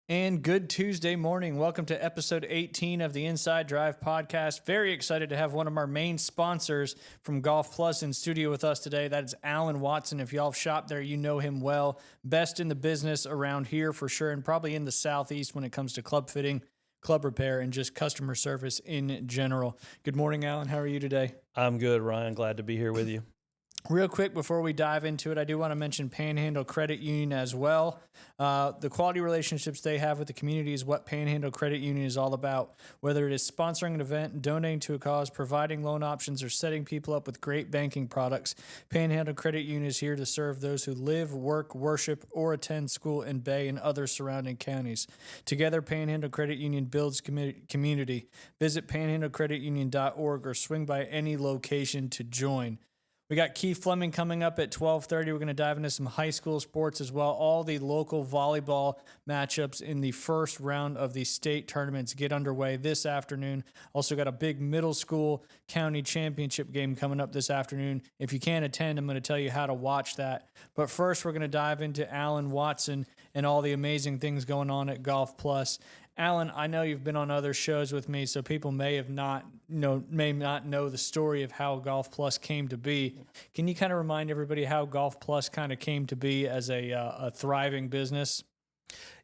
And good Tuesday morning. Welcome to episode 18 of the Inside Drive podcast. Very excited to have one of our main sponsors from Golf Plus in studio with us today. That is Alan Watson. If y'all have shopped there, you know him well. Best in the business around here for sure, and probably in the Southeast when it comes to club fitting, club repair, and just customer service in general. Good morning, Alan. How are you today? I'm good, Ryan. Glad to be here with you. Real quick, before we dive into it, I do want to mention Panhandle Credit Union as well. The quality relationships they have with the community is what Panhandle Credit Union is all about. Whether it is sponsoring an event, donating to a cause, providing loan options, or setting people up with great banking products, Panhandle Credit Union is here to serve those who live, work, worship, or attend school in Bay and other surrounding counties. Together, Panhandle Credit Union builds community. Visit panhandlecreditunion.org or swing by any location to join. We got Keith Fleming coming up at 12:30. We're going to dive into some high school sports as well. All the local volleyball matchups in the first round of the state tournaments get underway this afternoon. Also got a big middle school county championship game coming up this afternoon. If you can't attend, I'm going to tell you how to watch that. But first, we're going to dive into Alan Watson and all the amazing things going on at Golf Plus. Alan, I know you've been on other shows with me, so people may not know the story of how Golf Plus came to be. Can you kind of remind everybody how Golf Plus kind of came to be as a thriving business?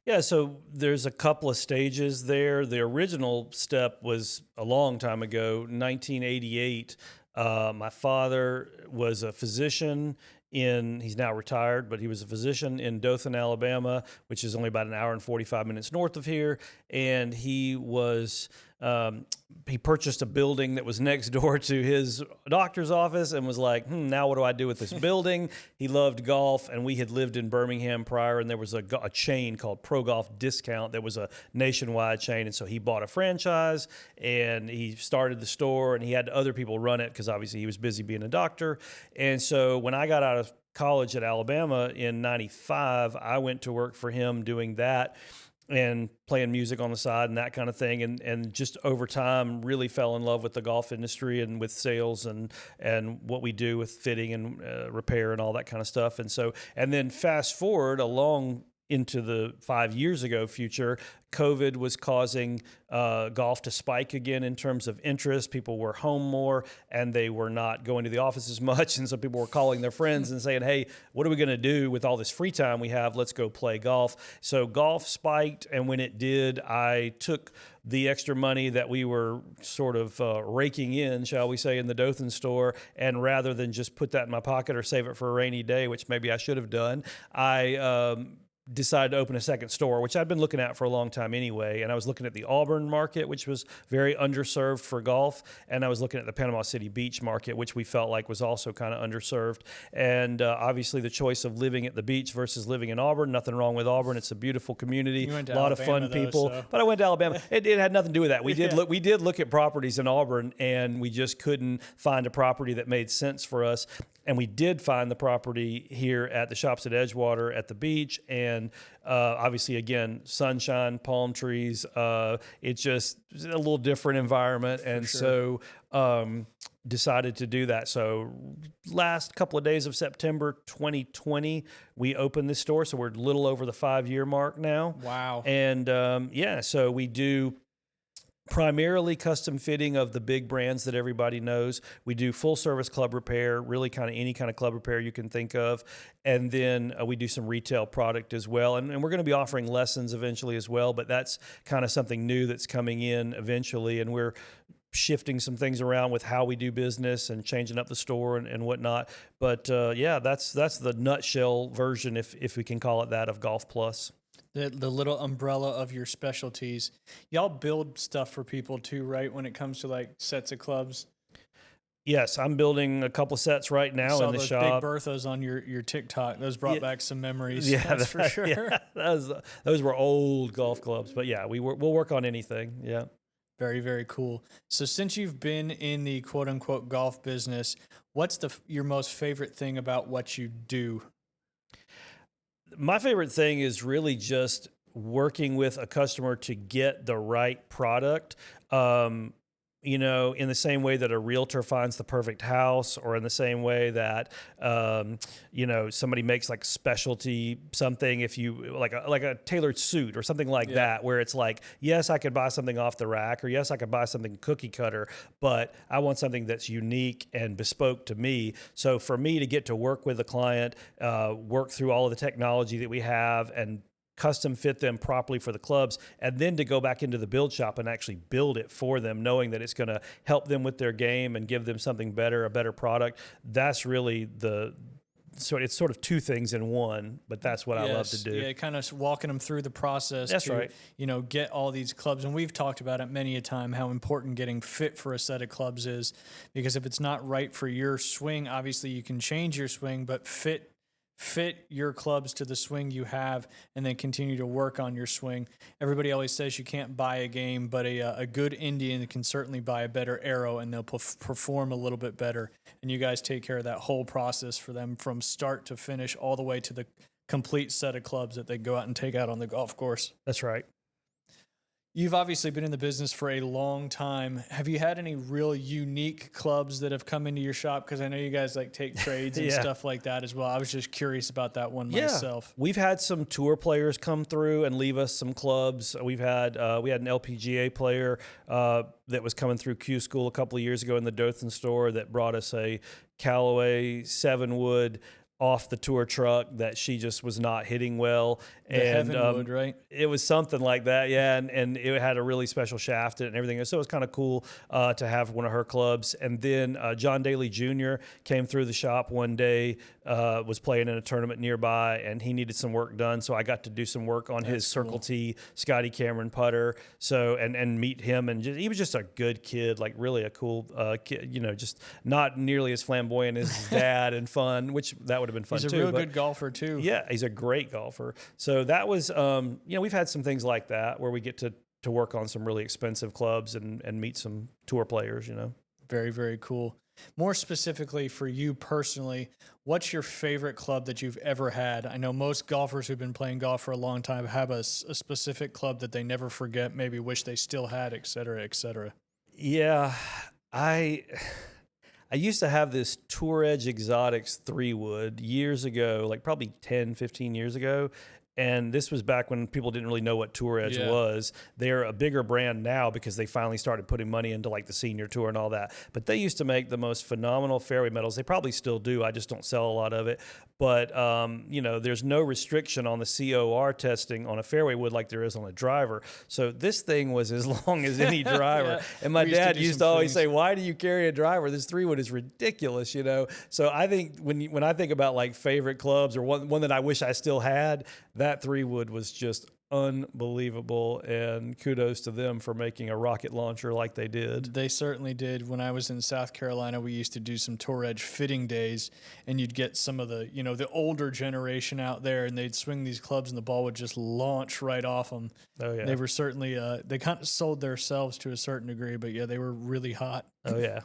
Yeah, so there's a couple of stages there. The original step was a long time ago, 1988. My father was a physician he's now retired, but he was a physician in Dothan, Alabama, which is only about an hour and 45 minutes north of here. And he purchased a building that was next door to his doctor's office and was like, now what do I do with this building? He loved golf, and we had lived in Birmingham prior, and there was a chain called Pro Golf Discount that was a nationwide chain. And so he bought a franchise, and he started the store, and he had other people run it because obviously he was busy being a doctor. And so when I got out of college at Alabama in 95, I went to work for him doing that and playing music on the side and that kind of thing. And just over time really fell in love with the golf industry and with sales and what we do with fitting and repair and all that kind of stuff. And then fast forward along into the 5 years ago future, COVID was causing golf to spike again in terms of interest. People were home more and they were not going to the office as much. And so people were calling their friends and saying, hey, what are we going to do with all this free time we have? Let's go play golf. So golf spiked. And when it did, I took the extra money that we were sort of raking in, shall we say, in the Dothan store. And rather than just put that in my pocket or save it for a rainy day, which maybe I should have done, I decided to open a second store, which I'd been looking at for a long time anyway. And I was looking at the Auburn market, which was very underserved for golf. And I was looking at the Panama City Beach market, which we felt like was also kind of underserved. And obviously the choice of living at the beach versus living in Auburn, nothing wrong with Auburn. It's a beautiful community, a lot of fun people. But I went to Alabama. It had nothing to do with that. We did look at properties in Auburn, and we just couldn't find a property that made sense for us. And we did find the property here at the Shops at Edgewater at the beach. And obviously, again, sunshine, palm trees. It's just a little different environment. And so decided to do that. So last couple of days of September 2020, we opened this store. So we're a little over the 5-year mark now. Wow. And so we do primarily custom fitting of the big brands that everybody knows. We do full service club repair, really kind of any kind of club repair you can think of. And then we do some retail product as well. And we're going to be offering lessons eventually as well, but that's kind of something new that's coming in eventually. And we're shifting some things around with how we do business and changing up the store and whatnot. But that's the nutshell version, if we can call it that, of Golf Plus. The little umbrella of your specialties. Y'all build stuff for people too, right? When it comes to like sets of clubs. Yes, I'm building a couple sets right now in the shop. Big Berthas on your TikTok. Those brought back some memories. Yeah, that's for sure. Yeah, those were old golf clubs, but yeah, we'll work on anything. Yeah. Very, very cool. So since you've been in the quote unquote golf business, what's your most favorite thing about what you do? My favorite thing is really just working with a customer to get the right product. in the same way that a realtor finds the perfect house, or in the same way that, somebody makes like specialty something, if you like a tailored suit or something like that, where it's like, yes, I could buy something off the rack, or yes, I could buy something cookie cutter, but I want something that's unique and bespoke to me. So for me to get to work with a client, work through all of the technology that we have and custom fit them properly for the clubs, and then to go back into the build shop and actually build it for them, knowing that it's going to help them with their game and give them something better, a better product. That's really it's sort of two things in one, but that's what I love to do. Yeah, kind of walking them through the process. That's right. Get all these clubs. And we've talked about it many a time, how important getting fit for a set of clubs is, because if it's not right for your swing, obviously you can change your swing, but fit your clubs to the swing you have, and then continue to work on your swing. Everybody always says you can't buy a game, but a good Indian can certainly buy a better arrow, and they'll perform a little bit better. And you guys take care of that whole process for them from start to finish, all the way to the complete set of clubs that they go out and take out on the golf course. That's right. You've obviously been in the business for a long time. Have you had any real unique clubs that have come into your shop? Because I know you guys like take trades and stuff like that as well. I was just curious about that one myself. We've had some tour players come through and leave us some clubs. We had an LPGA player that was coming through Q School a couple of years ago in the Dothan store that brought us a Callaway 7-wood off the tour truck that she just was not hitting well. Heavenwood, right? It was something like that, yeah, and it had a really special shaft in it and everything. So it was kind of cool to have one of her clubs. And then John Daly Jr. came through the shop one day, was playing in a tournament nearby, and he needed some work done. So I got to do some work on his Circle T Scotty Cameron putter. So and meet him, and he was just a good kid, like really a cool kid. Just not nearly as flamboyant as his dad and fun, which that would have been fun too. He's a real good golfer too. Yeah, he's a great golfer. So that was, we've had some things like that where we get to work on some really expensive clubs and meet some tour players, Very, very cool. More specifically for you personally, what's your favorite club that you've ever had? I know most golfers who've been playing golf for a long time have a specific club that they never forget, maybe wish they still had, et cetera, et cetera. Yeah, I used to have this Tour Edge Exotics 3-wood years ago, like probably 10, 15 years ago. And this was back when people didn't really know what Tour Edge was. They're a bigger brand now because they finally started putting money into like the senior tour and all that. But they used to make the most phenomenal fairway metals. They probably still do. I just don't sell a lot of it. But, there's no restriction on the COR testing on a fairway wood like there is on a driver. So this thing was as long as any driver. And my dad used to always say, why do you carry a driver? This 3-wood is ridiculous, So I think when I think about like favorite clubs or one that I wish I still had, that 3-wood was just unbelievable, and kudos to them for making a rocket launcher like they did. They certainly did. When I was in South Carolina, we used to do some Tour Edge fitting days, and you'd get some of the, the older generation out there, and they'd swing these clubs and the ball would just launch right off them. Oh, yeah. They were certainly, they kind of sold themselves to a certain degree, but yeah, they were really hot. Oh, yeah.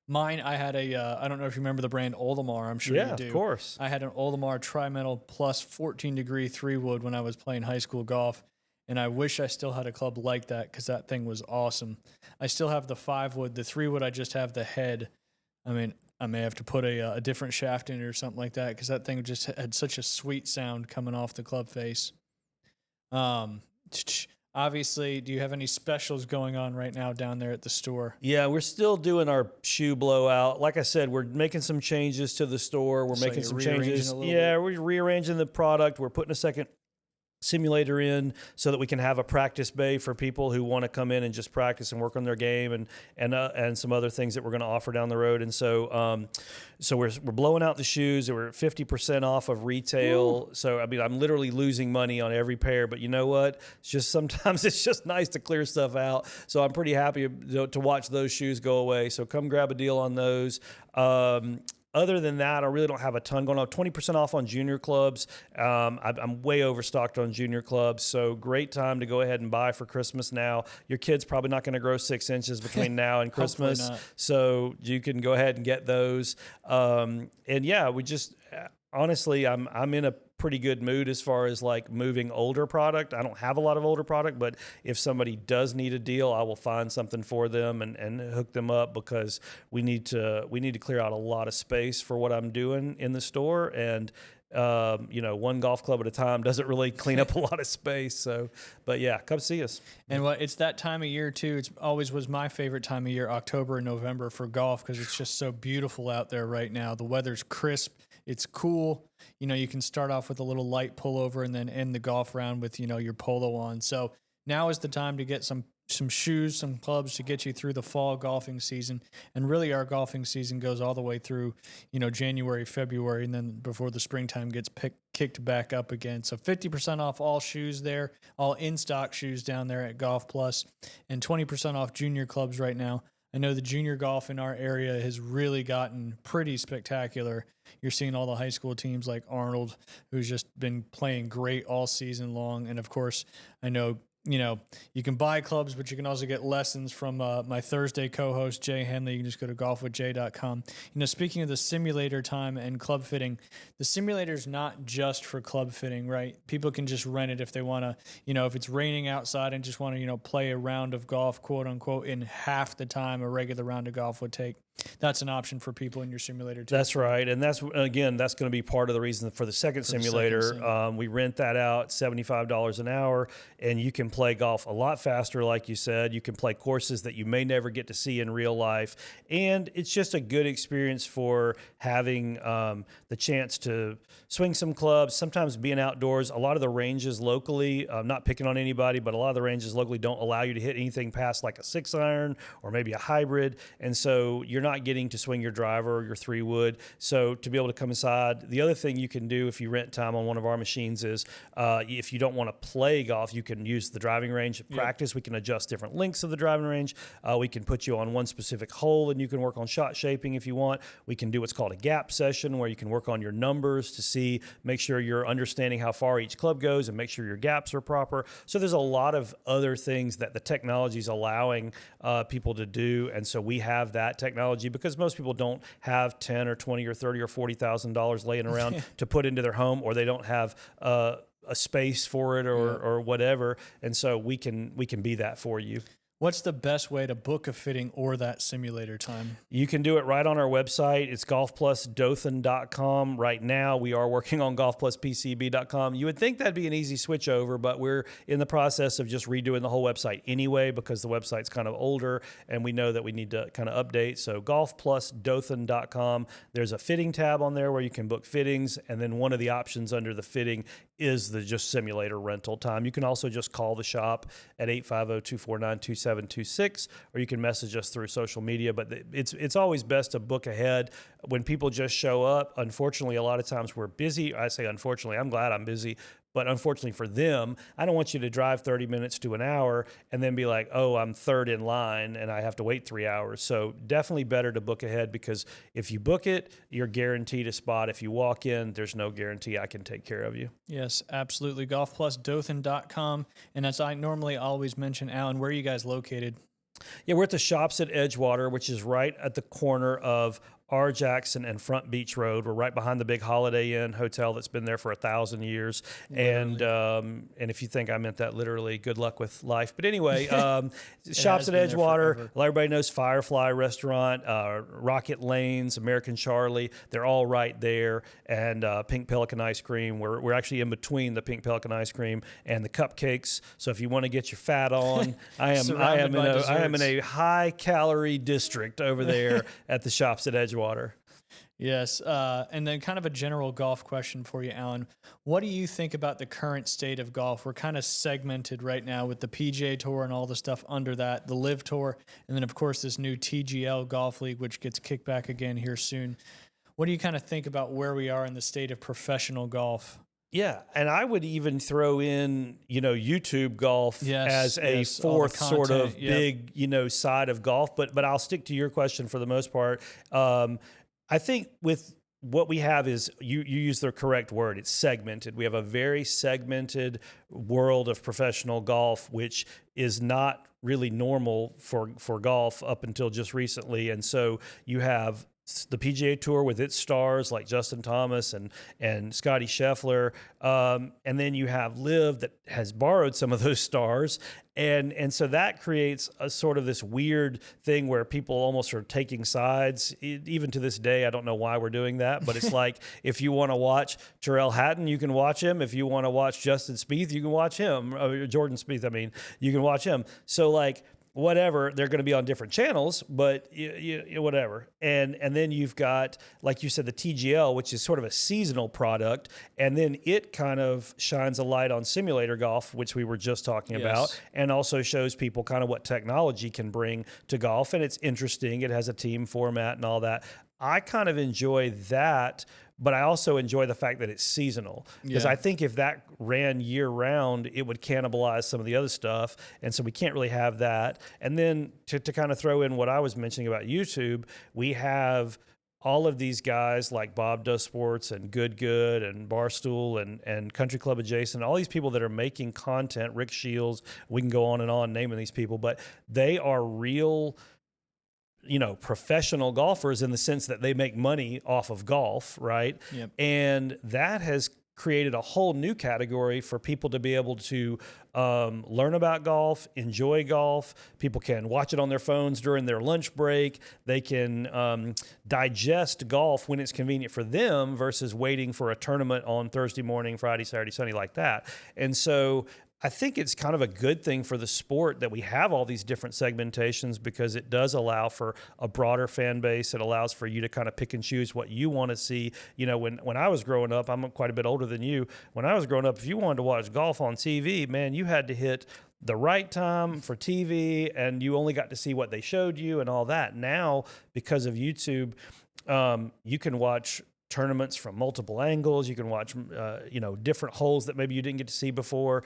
Mine, I had I don't know if you remember the brand Oldemar. I'm sure you do. Yeah, of course. I had an Oldemar Tri-Metal Plus 14-degree 3-wood when I was playing high school golf, and I wish I still had a club like that because that thing was awesome. I still have the 5-wood. The 3-wood, I just have the head. I mean, I may have to put a different shaft in it or something like that because that thing just had such a sweet sound coming off the club face. Obviously, do you have any specials going on right now down there at the store? Yeah, we're still doing our shoe blowout. Like I said, we're making some changes to the store. We're making some changes. Yeah, we're rearranging the product. We're putting a second simulator in so that we can have a practice bay for people who want to come in and just practice and work on their game, and some other things that we're going to offer down the road. And so we're blowing out the shoes. We're 50% off of retail. Ooh. So I mean, I'm literally losing money on every pair, but you know what? It's just sometimes it's just nice to clear stuff out. So I'm pretty happy to watch those shoes go away. So come grab a deal on those. Other than that, I really don't have a ton going on. 20% off on junior clubs. I'm way overstocked on junior clubs, so great time to go ahead and buy for Christmas now. Your kid's probably not going to grow 6 inches between now and Christmas, so you can go ahead and get those. And yeah, we just honestly, I'm in a pretty good mood as far as like moving older product. I don't have a lot of older product, but if somebody does need a deal, I will find something for them and hook them up, because we need to clear out a lot of space for what I'm doing in the store. And one golf club at a time doesn't really clean up a lot of space. So, but yeah, come see us. And it's that time of year too. It's always was my favorite time of year, October and November for golf, because it's just so beautiful out there right now. The weather's crisp. It's cool. You can start off with a little light pullover and then end the golf round with, your polo on. So now is the time to get some shoes, some clubs to get you through the fall golfing season. And really our golfing season goes all the way through, January, February, and then before the springtime gets kicked back up again. So 50% off all shoes there, all in-stock shoes down there at Golf Plus, and 20% off junior clubs right now. I know the junior golf in our area has really gotten pretty spectacular. You're seeing all the high school teams like Arnold, who's just been playing great all season long. And of course, I know, you can buy clubs, but you can also get lessons from my Thursday co-host, Jay Henley. You can just go to golfwithjay.com. Speaking of the simulator time and club fitting, the simulator's not just for club fitting, right? People can just rent it if they want to, if it's raining outside and just want to, play a round of golf, quote unquote, in half the time a regular round of golf would take. That's an option for people in your simulator too. That's right. And that's going to be part of the reason for the second simulator. We rent that out $75 an hour, and you can play golf a lot faster. Like you said, you can play courses that you may never get to see in real life. And it's just a good experience for having the chance to swing some clubs, sometimes being outdoors. A lot of the ranges locally, not picking on anybody, but a lot of the ranges locally don't allow you to hit anything past like a 6-iron or maybe a hybrid. And so you're not getting to swing your driver or your 3-wood. So to be able to come inside, the other thing you can do if you rent time on one of our machines is if you don't want to play golf, you can use the driving range at practice. We can adjust different lengths of the driving range. We can put you on one specific hole and you can work on shot shaping if you want. We can do what's called a gap session where you can work on your numbers to make sure you're understanding how far each club goes and make sure your gaps are proper. So there's a lot of other things that the technology is allowing people to do. And so we have that technology because most people don't have $10 or $20 or $30 or $40,000 laying around to put into their home, or they don't have a space for it or whatever. And so we can be that for you. What's the best way to book a fitting or that simulator time? You can do it right on our website. It's golfplusdothan.com. Right now, we are working on golfpluspcb.com. You would think that'd be an easy switch over, but we're in the process of just redoing the whole website anyway because the website's kind of older and we know that we need to kind of update. So golfplusdothan.com. There's a fitting tab on there where you can book fittings, and then one of the options under the fitting is the just simulator rental time. You can also just call the shop at 850-249-2726, or you can message us through social media. But it's always best to book ahead when people just show up. Unfortunately, a lot of times we're busy. I say unfortunately, I'm glad I'm busy. But unfortunately for them, I don't want you to drive 30 minutes to an hour and then be like, oh, I'm third in line and I have to wait 3 hours. So definitely better to book ahead, because if you book it, you're guaranteed a spot. If you walk in, there's no guarantee I can take care of you. Yes, absolutely. GolfPlusDothan.com. And as I normally always mention, Alan, where are you guys located? Yeah, we're at the Shops at Edgewater, which is right at the corner of R. Jackson and Front Beach Road. We're right behind the big Holiday Inn hotel that's been there for 1,000 years. Literally. And if you think I meant that literally, good luck with life. But anyway, Shops at Edgewater. Everybody knows Firefly Restaurant, Rocket Lanes, American Charlie. They're all right there. And Pink Pelican Ice Cream. We're actually in between the Pink Pelican Ice Cream and the cupcakes. So if you want to get your fat on, I am in a high calorie district over there at the Shops at Edgewater. Yes. And then kind of a general golf question for you, Alan. What do you think about the current state of golf? We're kind of segmented right now with the PGA Tour and all the stuff under that, the Live Tour, and then, of course, this new TGL Golf League, which gets kicked back again here soon. What do you kind of think about where we are in the state of professional golf? Yeah, and I would even throw in, YouTube golf as a fourth sort of big, side of golf. But I'll stick to your question for the most part. I think with what we have is you use the correct word. It's segmented. We have a very segmented world of professional golf, which is not really normal for golf up until just recently. And so you have the PGA Tour with its stars like Justin Thomas and Scotty Scheffler, and then you have Liv that has borrowed some of those stars, and so that creates a sort of this weird thing where people almost are taking sides. Even to this day, I don't know why we're doing that, but it's like if you want to watch Terrell Hatton, you can watch him. If you want to watch Justin Spieth, you can watch him. Jordan Spieth, I mean, you can watch him. So like, whatever, they're going to be on different channels, but whatever. And then you've got, like you said, the TGL, which is sort of a seasonal product, and then it kind of shines a light on simulator golf, which we were just talking about, and also shows people kind of what technology can bring to golf. And it's interesting. It has a team format and all that. I kind of enjoy that, but I also enjoy the fact that it's seasonal, because I think if that ran year round, it would cannibalize some of the other stuff. And so we can't really have that. And then to kind of throw in what I was mentioning about YouTube, we have all of these guys like Bob Does Sports and Good and Barstool and Country Club Adjacent, all these people that are making content, Rick Shields, we can go on and on naming these people, but they are real, professional golfers in the sense that they make money off of golf, right? Yep. And that has created a whole new category for people to be able to learn about golf, enjoy golf. People can watch it on their phones during their lunch break. They can digest golf when it's convenient for them versus waiting for a tournament on Thursday morning, Friday, Saturday, Sunday, like that. And so I think it's kind of a good thing for the sport that we have all these different segmentations, because it does allow for a broader fan base. It allows for you to kind of pick and choose what you want to see. When I was growing up, I'm quite a bit older than you. When I was growing up, if you wanted to watch golf on TV, man, you had to hit the right time for TV, and you only got to see what they showed you and all that. Now, because of YouTube, you can watch tournaments from multiple angles. You can watch, different holes that maybe you didn't get to see before,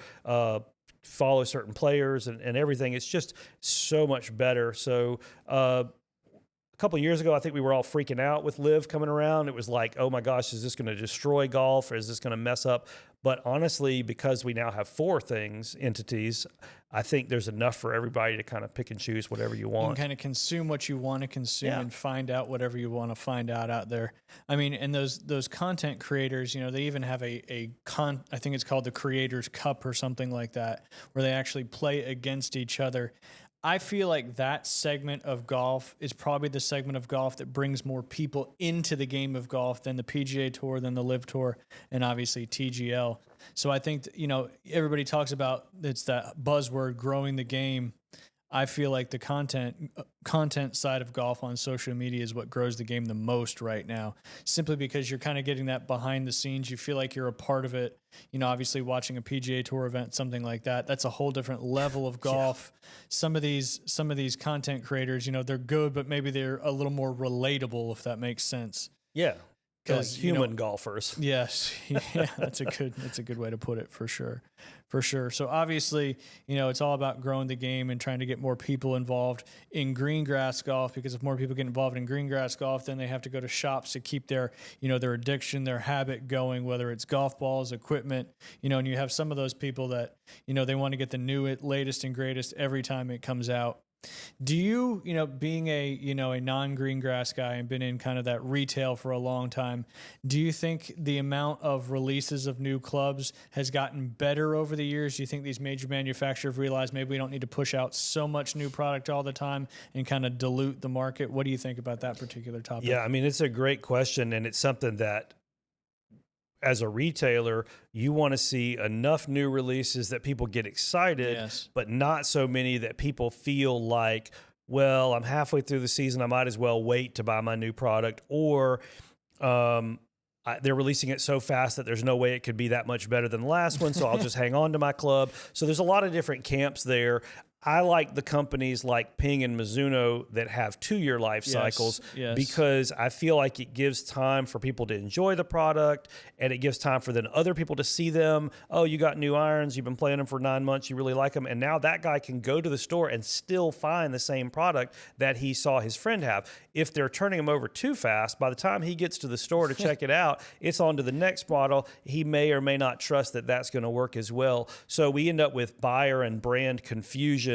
follow certain players and everything. It's just so much better. So a couple of years ago, I think we were all freaking out with Liv coming around. It was like, oh my gosh, is this going to destroy golf, or is this going to mess up? But honestly, because we now have 4 entities, I think there's enough for everybody to kind of pick and choose whatever you want. You can kind of consume what you want to consume and find out whatever you want to find out there. I mean, and those content creators, they even have I think it's called the Creators Cup or something like that, where they actually play against each other. I feel like that segment of golf is probably the segment of golf that brings more people into the game of golf than the PGA Tour, than the Live Tour, and obviously TGL. So I think, everybody talks about, it's that buzzword, growing the game. I feel like the content side of golf on social media is what grows the game the most right now, simply because you're kind of getting that behind the scenes. You feel like you're a part of it. Obviously watching a PGA Tour event, something like that, that's a whole different level of golf. Yeah. Some of these content creators, they're good, but maybe they're a little more relatable, if that makes sense. Yeah. Because human golfers. Yes. Yeah, that's a good way to put it, for sure. For sure. So obviously, it's all about growing the game and trying to get more people involved in green grass golf, because if more people get involved in green grass golf, then they have to go to shops to keep their addiction, their habit going, whether it's golf balls, equipment, and you have some of those people that, they want to get the latest and greatest every time it comes out. Do you, being a non-green grass guy and been in kind of that retail for a long time, do you think the amount of releases of new clubs has gotten better over the years? Do you think these major manufacturers realize maybe we don't need to push out so much new product all the time and kind of dilute the market? What do you think about that particular topic? Yeah, I mean, it's a great question, and it's something that, as a retailer, you want to see enough new releases that people get excited, but not so many that people feel like, well, I'm halfway through the season, I might as well wait to buy my new product, or they're releasing it so fast that there's no way it could be that much better than the last one, so I'll just hang on to my club. So there's a lot of different camps there. I like the companies like Ping and Mizuno that have 2-year life cycles, because I feel like it gives time for people to enjoy the product, and it gives time for then other people to see them. Oh, you got new irons, you've been playing them for 9 months, you really like them, and now that guy can go to the store and still find the same product that he saw his friend have. If they're turning them over too fast, by the time he gets to the store to check it out, it's on to the next model. He may or may not trust that that's going to work as well. So we end up with buyer and brand confusion,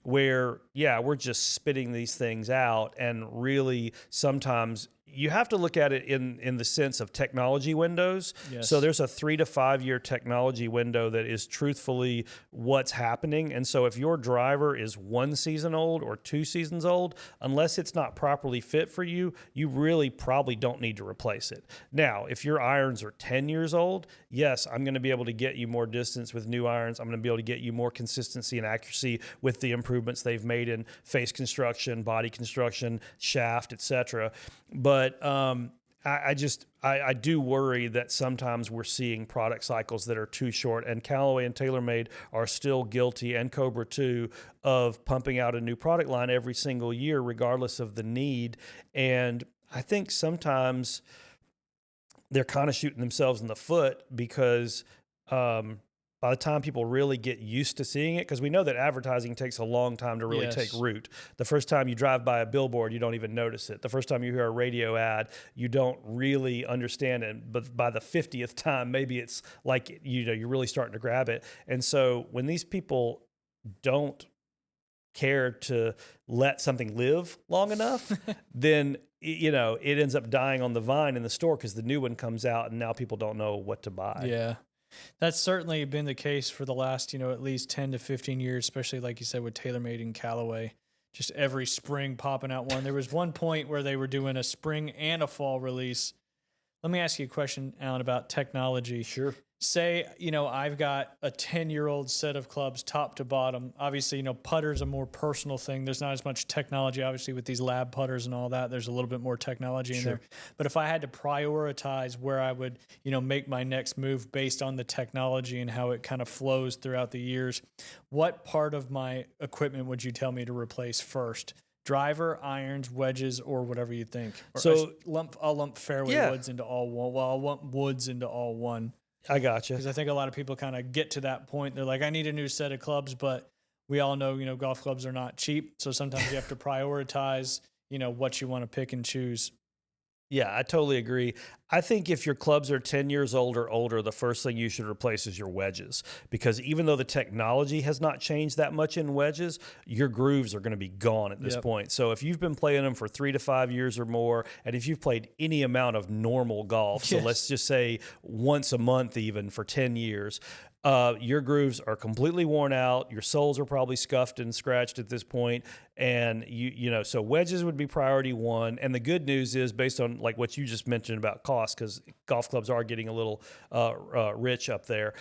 where, we're just spitting these things out, and really sometimes, you have to look at it in the sense of technology windows. Yes. So there's a 3 to 5 year technology window that is truthfully what's happening. And so if your driver is 1 season old or 2 seasons old, unless it's not properly fit for you, you really probably don't need to replace it. Now, if your irons are 10 years old, yes, I'm going to be able to get you more distance with new irons. I'm going to be able to get you more consistency and accuracy with the improvements they've made in face construction, body construction, shaft, etc. But I do worry that sometimes we're seeing product cycles that are too short, and Callaway and TaylorMade are still guilty, and Cobra too, of pumping out a new product line every single year, regardless of the need. And I think sometimes they're kind of shooting themselves in the foot because by the time people really get used to seeing it, because we know that advertising takes a long time to really take root. The first time you drive by a billboard, you don't even notice it. The first time you hear a radio ad, you don't really understand it. But by the 50th time, maybe it's like, you're really starting to grab it. And so when these people don't care to let something live long enough, then it ends up dying on the vine in the store because the new one comes out and now people don't know what to buy. Yeah. That's certainly been the case for the last, at least 10 to 15 years, especially like you said with TaylorMade and Callaway. Just every spring popping out one. There was one point where they were doing a spring and a fall release. Let me ask you a question, Alan, about technology. Sure. Say, I've got a 10-year-old set of clubs top to bottom. Obviously, putter's a more personal thing. There's not as much technology, obviously, with these lab putters and all that. There's a little bit more technology in there. But if I had to prioritize where I would, make my next move based on the technology and how it kind of flows throughout the years, what part of my equipment would you tell me to replace first? Driver, irons, wedges, or whatever you think. Or So I'll lump fairway woods into all one. Well, I'll lump woods into all one. I got you. Because I think a lot of people kind of get to that point. They're like, I need a new set of clubs, but we all know, golf clubs are not cheap. So sometimes you have to prioritize, what you want to pick and choose. Yeah, I totally agree. I think if your clubs are 10 years old or older, the first thing you should replace is your wedges, because even though the technology has not changed that much in wedges, your grooves are going to be gone at this point. So if you've been playing them for 3 to 5 years or more, and if you've played any amount of normal golf, so let's just say once a month even for 10 years, your grooves are completely worn out. Your soles are probably scuffed and scratched at this point. And so wedges would be priority one. And the good news is, based on like what you just mentioned about cost, because golf clubs are getting a little rich up there,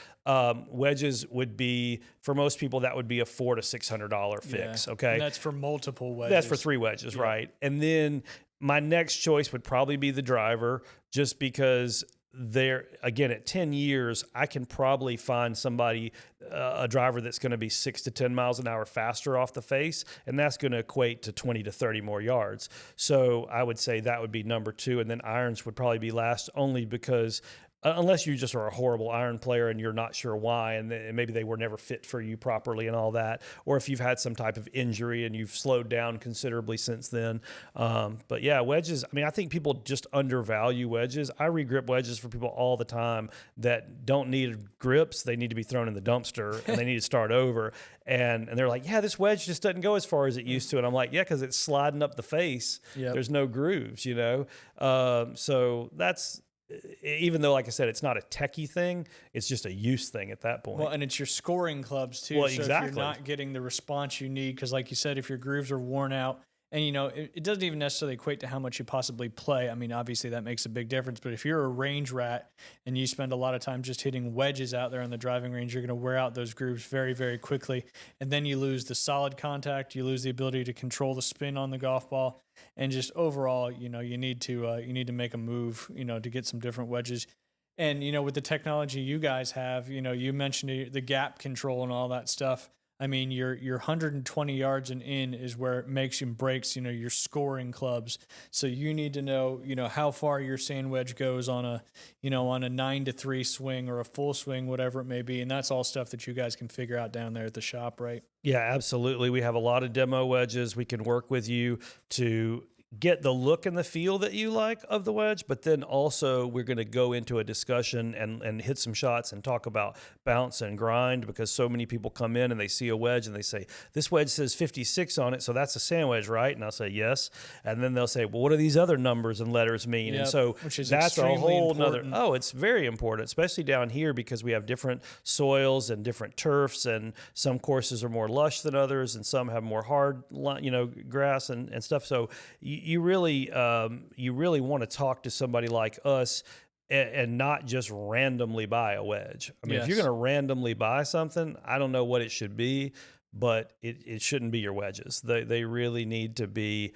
wedges would be, for most people, that would be a $400 to $600 fix. Okay. And that's for multiple wedges. That's for 3 wedges, right? And then my next choice would probably be the driver, just because again, at 10 years, I can probably find somebody, a driver that's going to be 6 to 10 miles an hour faster off the face, and that's going to equate to 20 to 30 more yards. So I would say that would be number 2, and then irons would probably be last, only because unless you just are a horrible iron player and you're not sure why, and maybe they were never fit for you properly and all that, or if you've had some type of injury and you've slowed down considerably since then. But yeah, wedges, I think people just undervalue wedges. I regrip wedges for people all the time that don't need grips. They need to be thrown in the dumpster and they need to start over. And they're like, yeah, this wedge just doesn't go as far as it used to. And I'm like, yeah, because it's sliding up the face. There's no grooves, So that's, even though, like I said, it's not a techie thing, it's just a use thing at that point. Well, and it's your scoring clubs too. Well, so exactly. If you're not getting the response you need, because like you said, if your grooves are worn out, and it doesn't even necessarily equate to how much you possibly play. Obviously that makes a big difference. But if you're a range rat and you spend a lot of time just hitting wedges out there on the driving range, you're going to wear out those grooves very, very quickly. And then you lose the solid contact. You lose the ability to control the spin on the golf ball. And just overall, you need to make a move, to get some different wedges. And, with the technology you guys have, you mentioned the gap control and all that stuff. Your 120 yards and in is where it makes and breaks, your scoring clubs. So you need to know, how far your sand wedge goes on a 9-3 swing or a full swing, whatever it may be. And that's all stuff that you guys can figure out down there at the shop, right? Yeah, absolutely. We have a lot of demo wedges. We can work with you to get the look and the feel that you like of the wedge, but then also we're going to go into a discussion and hit some shots and talk about bounce and grind, because so many people come in and they see a wedge and they say, this wedge says 56 on it, so that's a sand wedge, right? And I'll say, yes. And then they'll say, well, what do these other numbers and letters mean? Yep, and so which is that's a whole nother, important. it's very important, especially down here because we have different soils and different turfs, and some courses are more lush than others and some have more hard, grass and stuff. So you really want to talk to somebody like us and not just randomly buy a wedge. I mean, if you're going to randomly buy something, I don't know what it should be, but it shouldn't be your wedges. They really need to be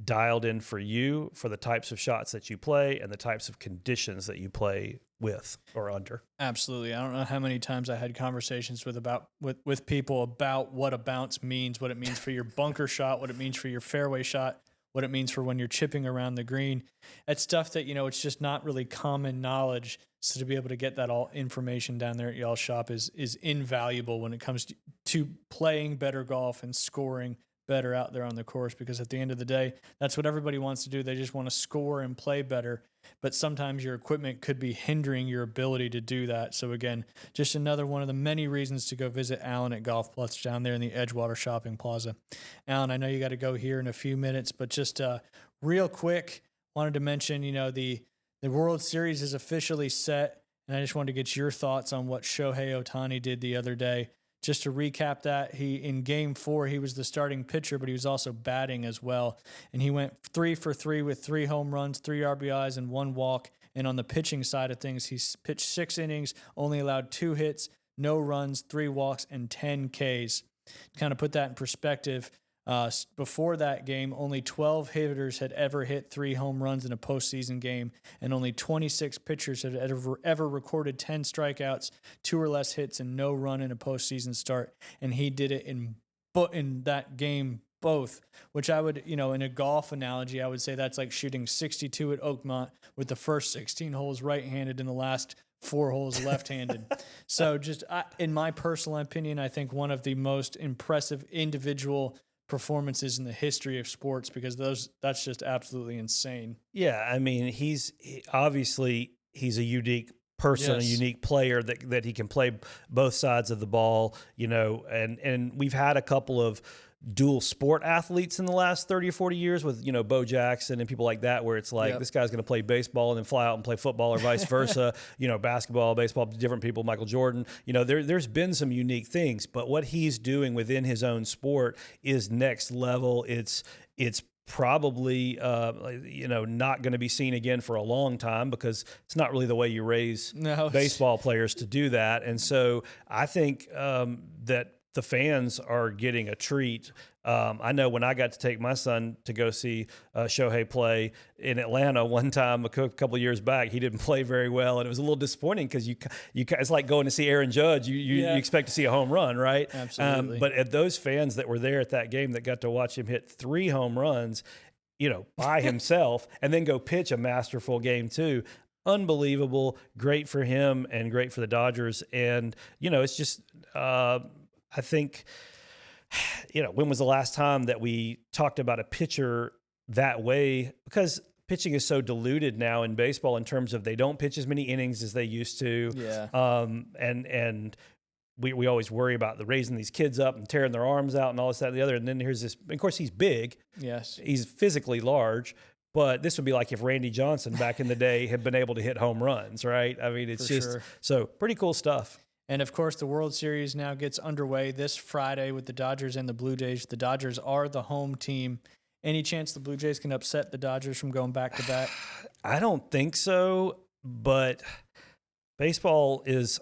dialed in for you, for the types of shots that you play and the types of conditions that you play with or under. Absolutely. I don't know how many times I had conversations with people about what a bounce means, what it means for your bunker shot, what it means for your fairway shot, what it means for when you're chipping around the green. It's stuff that, it's just not really common knowledge. So to be able to get that all information down there at y'all's shop is invaluable when it comes to playing better golf and scoring better out there on the course, because at the end of the day, that's what everybody wants to do. They just want to score and play better, but sometimes your equipment could be hindering your ability to do that. So again, just another one of the many reasons to go visit Alan at Golf Plus down there in the Edgewater Shopping Plaza. Alan, I know you got to go here in a few minutes, but just real quick, wanted to mention, the World Series is officially set, and I just wanted to get your thoughts on what Shohei Ohtani did the other day. Just to recap that, in Game 4, he was the starting pitcher, but he was also batting as well. And he went 3 for 3 with 3 home runs, 3 RBIs, and 1 walk. And on the pitching side of things, he pitched 6 innings, only allowed 2 hits, no runs, 3 walks, and 10 Ks. To kind of put that in perspective, before that game, only 12 hitters had ever hit 3 home runs in a postseason game, and only 26 pitchers had ever recorded 10 strikeouts, 2 or less hits, and no run in a postseason start. And he did it in that game both, which I would, in a golf analogy, I would say that's like shooting 62 at Oakmont with the first 16 holes right-handed and the last 4 holes left-handed. So just in my personal opinion, I think one of the most impressive individual performances in the history of sports, because that's just absolutely insane. Yeah, I mean, he's obviously a unique person, Yes. a unique player that he can play both sides of the ball, and we've had a couple of dual sport athletes in the last 30 or 40 years with, Bo Jackson and people like that, where it's like, this guy's going to play baseball and then fly out and play football, or vice versa, basketball, baseball, different people, Michael Jordan, there's been some unique things, but what he's doing within his own sport is next level. It's probably, not going to be seen again for a long time, because it's not really the way you raise baseball players to do that. And so I think that the fans are getting a treat. I know when I got to take my son to go see Shohei play in Atlanta one time a couple of years back, he didn't play very well, and it was a little disappointing because it's like going to see Aaron Judge. You expect to see a home run, right? Absolutely. But at those fans that were there at that game that got to watch him hit 3 home runs, by himself, and then go pitch a masterful game too. Unbelievable, great for him and great for the Dodgers. And, it's just, I think, when was the last time that we talked about a pitcher that way? Because pitching is so diluted now in baseball in terms of they don't pitch as many innings as they used to. Yeah. And we always worry about raising these kids up and tearing their arms out and all this, that, and the other. And then here's this, of course, he's big. Yes. He's physically large. But this would be like if Randy Johnson back in the day had been able to hit home runs, right? I mean, it's so pretty cool stuff. And of course, the World Series now gets underway this Friday with the Dodgers and the Blue Jays. The Dodgers are the home team. Any chance the Blue Jays can upset the Dodgers from going back to back? I don't think so, but baseball is,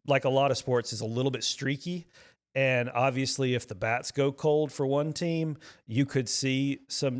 like a lot of sports, is a little bit streaky. And obviously, if the bats go cold for one team, you could see a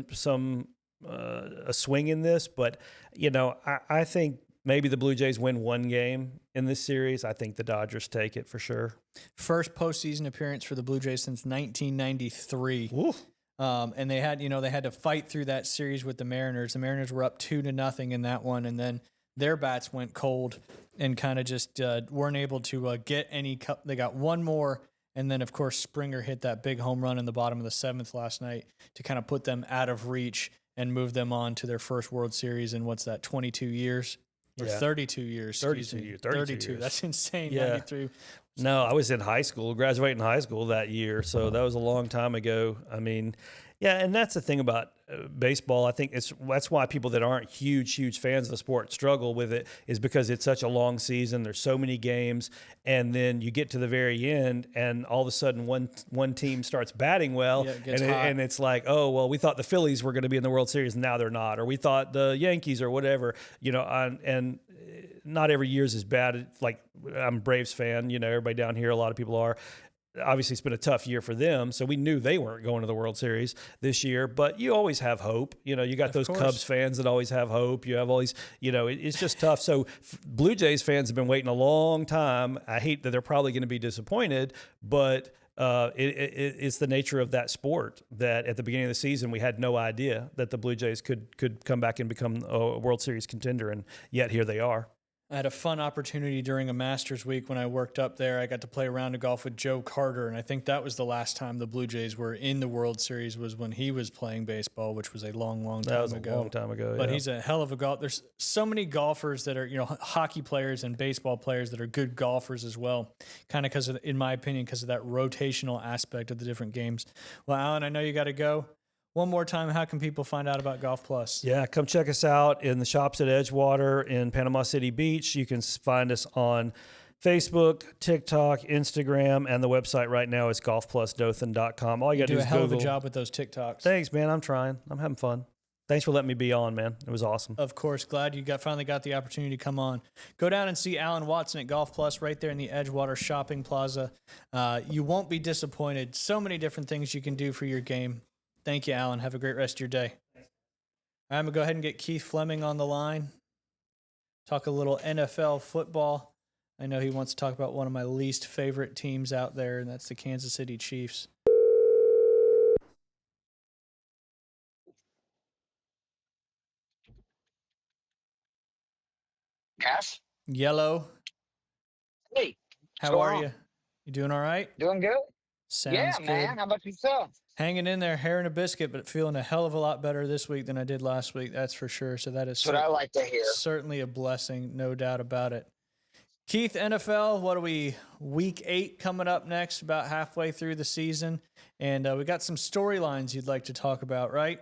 swing in this. But, I think maybe the Blue Jays win one game in this series. I think the Dodgers take it for sure. First postseason appearance for the Blue Jays since 1993. Ooh. And they had to fight through that series with the Mariners. The Mariners were up 2-0 in that one, and then their bats went cold and kind of just weren't able to get any. They got one more, and then of course Springer hit that big home run in the bottom of the 7th last night to kind of put them out of reach. and moved them on to their first World Series in 22 years? Or 32 years. 32 years. 32 years. That's insane. Yeah. 93. No, I was in high school, graduating high school that year. So that was a long time ago. I mean, yeah, and that's the thing about baseball. I think that's why people that aren't huge fans of the sport struggle with it, is because it's such a long season. There's so many games, and then you get to the very end, and all of a sudden one team starts batting well, and it's like, oh well, we thought the Phillies were going to be in the World Series, and now they're not, or we thought the Yankees or whatever, and not every year is as bad. Like, I'm a Braves fan, everybody down here, a lot of people are. Obviously, it's been a tough year for them, so we knew they weren't going to the World Series this year. But you always have hope. You got those Cubs fans that always have hope. You have all these. It's just tough. So Blue Jays fans have been waiting a long time. I hate that they're probably going to be disappointed, but it's the nature of that sport that at the beginning of the season we had no idea that the Blue Jays could come back and become a World Series contender, and yet here they are. I had a fun opportunity during a Masters week when I worked up there. I got to play a round of golf with Joe Carter, and I think that was the last time the Blue Jays were in the World Series, was when he was playing baseball, which was a long time ago. That was a long time ago, But he's a hell of a golfer. There's so many golfers that are, hockey players and baseball players that are good golfers as well, kind of because of, in my opinion, because of that rotational aspect of the different games. Well, Alan, I know you got to go. One more time, how can people find out about Golf Plus? Yeah, come check us out in the shops at Edgewater in Panama City Beach. You can find us on Facebook, TikTok, Instagram, and the website right now is golfplusdothan.com. All you got to do is a hell Google. of a job with those TikToks. Thanks, man. I'm trying. I'm having fun. Thanks for letting me be on, man. It was awesome. Of course. Glad you finally got the opportunity to come on. Go down and see Alan Watson at Golf Plus right there in the Edgewater Shopping Plaza. You won't be disappointed. So many different things you can do for your game. Thank you, Alan. Have a great rest of your day. I'm going to go ahead and get Keith Fleming on the line. Talk a little NFL football. I know he wants to talk about one of my least favorite teams out there, and that's the Kansas City Chiefs. Cass? Yellow. Hey. How are you? You doing all right? Doing good. Sounds good. Man. How about yourself? Hanging in there, hair and a biscuit, but feeling a hell of a lot better this week than I did last week. That's for sure. So that is what I like to hear. Certainly a blessing, no doubt about it. Keith, NFL, what are we, week 8 coming up next, about halfway through the season. And we got some storylines you'd like to talk about, right?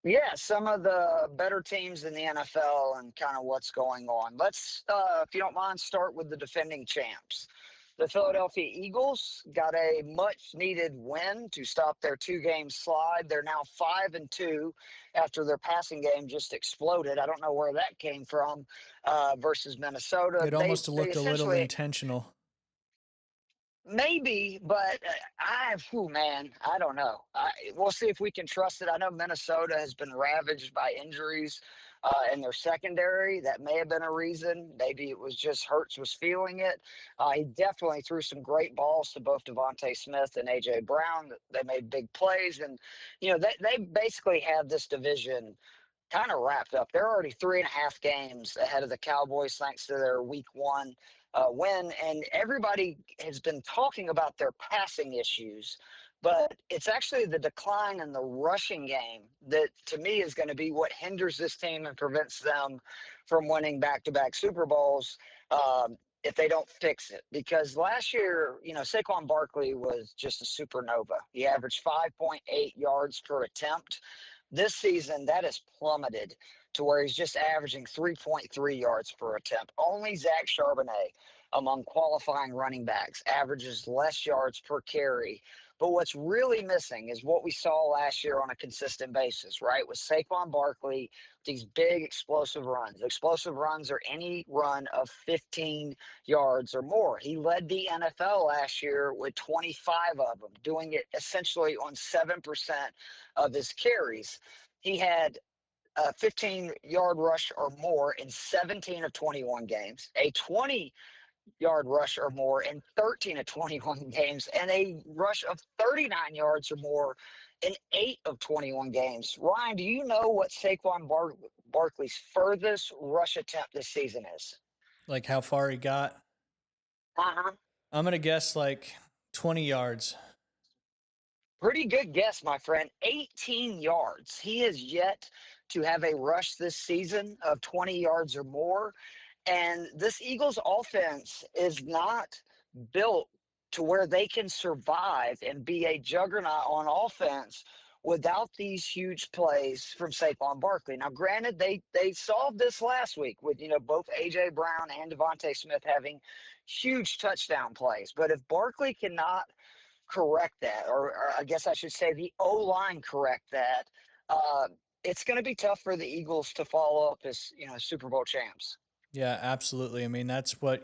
Yeah, some of the better teams in the NFL and kind of what's going on. Let's, if you don't mind, start with the defending champs. The Philadelphia Eagles got a much-needed win to stop their 2-game slide. They're now 5-2 after their passing game just exploded. I don't know where that came from versus Minnesota. It almost looked a little intentional. Maybe, but I don't know. We'll see if we can trust it. I know Minnesota has been ravaged by injuries in their secondary. That may have been a reason. Maybe it was just Hurts was feeling it. He definitely threw some great balls to both Devontae Smith and A.J. Brown. They made big plays, and they basically have this division kind of wrapped up. They're already 3.5 games ahead of the Cowboys thanks to their Week 1 win, and everybody has been talking about their passing issues, but it's actually the decline in the rushing game that, to me, is going to be what hinders this team and prevents them from winning back-to-back Super Bowls if they don't fix it. Because last year, Saquon Barkley was just a supernova. He averaged 5.8 yards per attempt. This season, that has plummeted to where he's just averaging 3.3 yards per attempt. Only Zach Charbonnet, among qualifying running backs, averages less yards per carry. But what's really missing is what we saw last year on a consistent basis, right? With Saquon Barkley, these big explosive runs. Explosive runs are any run of 15 yards or more. He led the NFL last year with 25 of them, doing it essentially on 7% of his carries. He had a 15-yard rush or more in 17 of 21 games, a 20-yard rush or more in 13 of 21 games, and a rush of 39 yards or more in 8 of 21 games. Ryan, do you know what Saquon Barkley's furthest rush attempt this season is? Like how far he got? Uh-huh. I'm going to guess like 20 yards. Pretty good guess, my friend. 18 yards. He has yet to have a rush this season of 20 yards or more. And this Eagles offense is not built to where they can survive and be a juggernaut on offense without these huge plays from Saquon Barkley. Now, granted, they solved this last week with, both A.J. Brown and Devontae Smith having huge touchdown plays. But if Barkley cannot correct that, or I guess I should say the O-line correct that, uh, it's going to be tough for the Eagles to follow up as, Super Bowl champs. Yeah, absolutely. I mean, that's what,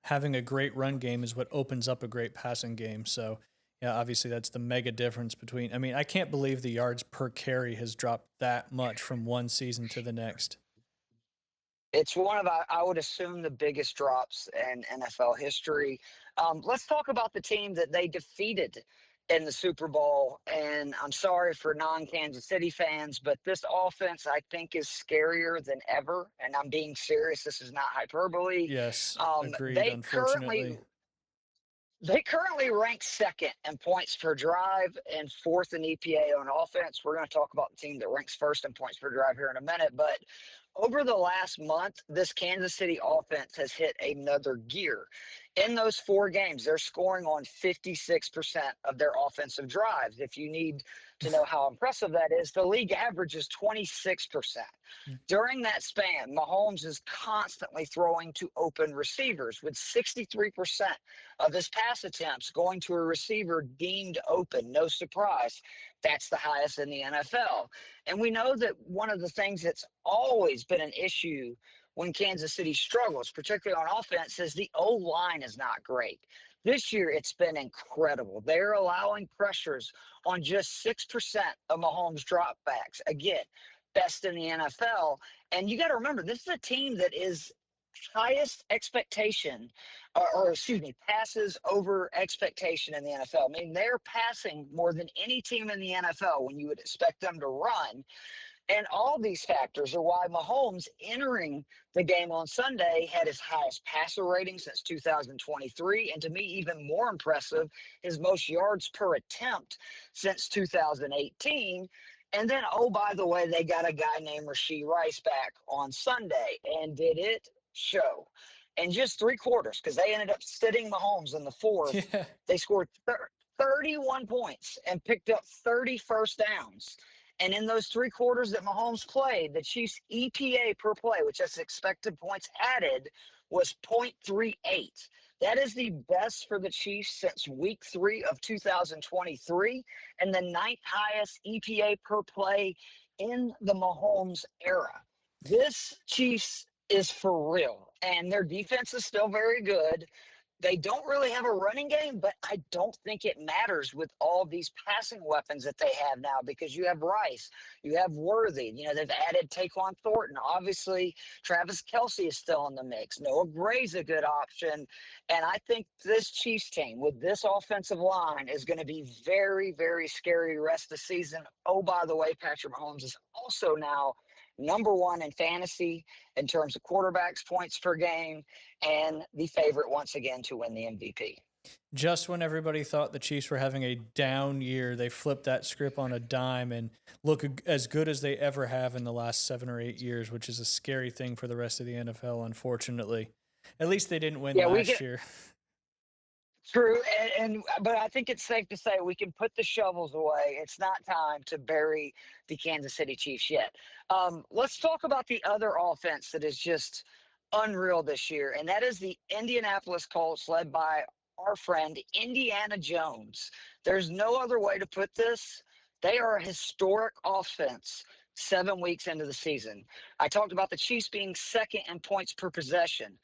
having a great run game is what opens up a great passing game. So, yeah, obviously that's the mega difference between, I mean, I can't believe the yards per carry has dropped that much from one season to the next. It's one of, I would assume, the biggest drops in NFL history. Let's talk about the team that they defeated in the Super Bowl. And I'm sorry for non-Kansas City fans, but this offense, I think, is scarier than ever. And I'm being serious. This is not hyperbole. Yes, Um, agreed, they currently unfortunately. they currently rank second in points per drive and fourth in EPA on offense. We're going to talk about the team that ranks first in points per drive here in a minute. But over the last month, this Kansas City offense has hit another gear. In those 4 games, they're scoring on 56% of their offensive drives. If you need to know how impressive that is, the league average is 26%. During that span, Mahomes is constantly throwing to open receivers, with 63% of his pass attempts going to a receiver deemed open. No surprise. That's the highest in the NFL. And we know that one of the things that's always been an issue when Kansas City struggles, particularly on offense, is the O-line is not great. This year, it's been incredible. They're allowing pressures on just 6% of Mahomes' dropbacks. Again, best in the NFL. And you got to remember, this is a team that is highest expectation, or excuse me, passes over expectation in the NFL. I mean, they're passing more than any team in the NFL when you would expect them to run. And all these factors are why Mahomes, entering the game on Sunday, had his highest passer rating since 2023. And to me, even more impressive, his most yards per attempt since 2018. And then, oh, by the way, they got a guy named Rashee Rice back on Sunday. And did it show? In just 3 quarters, because they ended up sitting Mahomes in the fourth, Yeah. they scored 31 points and picked up 30 first downs. And in those 3 quarters that Mahomes played, the Chiefs' EPA per play, which is expected points added, was 0.38. That is the best for the Chiefs since week 3 of 2023, and the 9th highest EPA per play in the Mahomes era. This Chiefs is for real, and their defense is still very good. They don't really have a running game, but I don't think it matters with all these passing weapons that they have now, because you have Rice, you have Worthy, they've added Taquan Thornton. Obviously, Travis Kelce is still in the mix. Noah Gray's a good option. And I think this Chiefs team with this offensive line is going to be very, very scary rest of the season. Oh, by the way, Patrick Mahomes is also now number 1 in fantasy in terms of quarterbacks, points per game, and the favorite once again to win the MVP. Just when everybody thought the Chiefs were having a down year, they flipped that script on a dime and look as good as they ever have in the last 7 or 8 years, which is a scary thing for the rest of the NFL, unfortunately. At least they didn't win Yeah, last year. True, but I think it's safe to say we can put the shovels away. It's not time to bury the Kansas City Chiefs yet. Let's talk about the other offense that is just unreal this year, and that is the Indianapolis Colts, led by our friend Indiana Jones. There's no other way to put this. They are a historic offense 7 weeks into the season. I talked about the Chiefs being second in points per possession.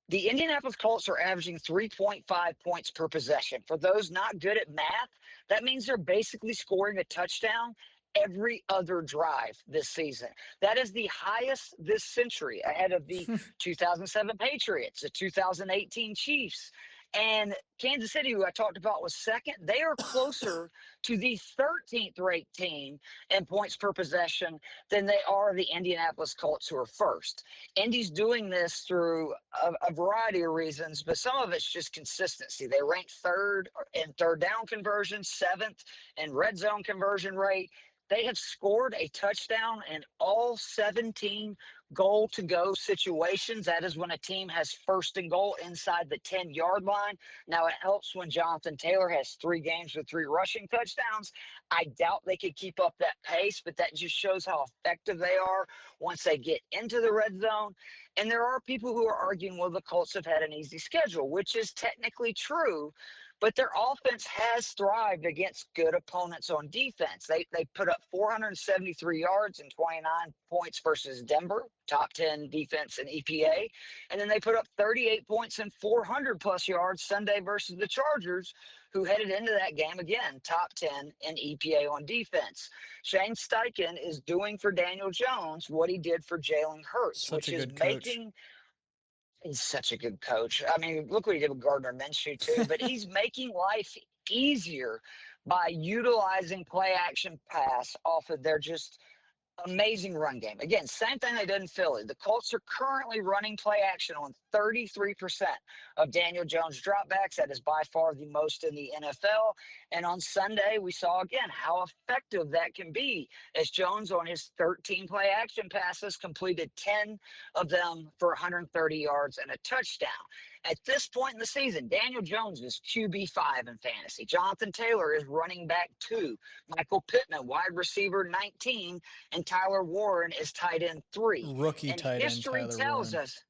The Indianapolis Colts are averaging 3.5 points per possession. For those not good at math, that means they're basically scoring a touchdown every other drive this season. That is the highest this century, ahead of the 2007 Patriots, the 2018 Chiefs, And Kansas City, who I talked about, was second. They are closer to the 13th ranked team in points per possession than they are the Indianapolis Colts, who are first. Indy's doing this through a variety of reasons, but some of it's just consistency. They rank third in third down conversion, seventh in red zone conversion rate. They have scored a touchdown in all 17 goal to go situations. That is when a team has first and goal inside the 10-yard line. Now, it helps when Jonathan Taylor has 3 games with 3 rushing touchdowns. I doubt they could keep up that pace, but that just shows how effective they are once they get into the red zone. And there are people who are arguing, well, the Colts have had an easy schedule, which is technically true. But their offense has thrived against good opponents on defense. They put up 473 yards and 29 points versus Denver, top 10 defense in EPA. And then they put up 38 points and 400-plus yards Sunday versus the Chargers, who headed into that game, again, top 10 in EPA on defense. Shane Steichen is doing for Daniel Jones what he did for Jalen Hurts, Such which a is good coach. making – he's such a good coach. I mean, look what he did with Gardner Minshew, too. But he's making life easier by utilizing play action pass off of their just amazing run game. Again, same thing they did in Philly. The Colts are currently running play action on 33% of Daniel Jones dropbacks. That is by far the most in the NFL. And on Sunday, we saw again how effective that can be, as Jones on his 13 play action passes completed 10 of them for 130 yards and a touchdown. At this point in the season, Daniel Jones is QB5 in fantasy. Jonathan Taylor is running back 2. Michael Pittman, wide receiver 19, and Tyler Warren is tight end 3. Rookie And tight end history Tyler tells Warren. us,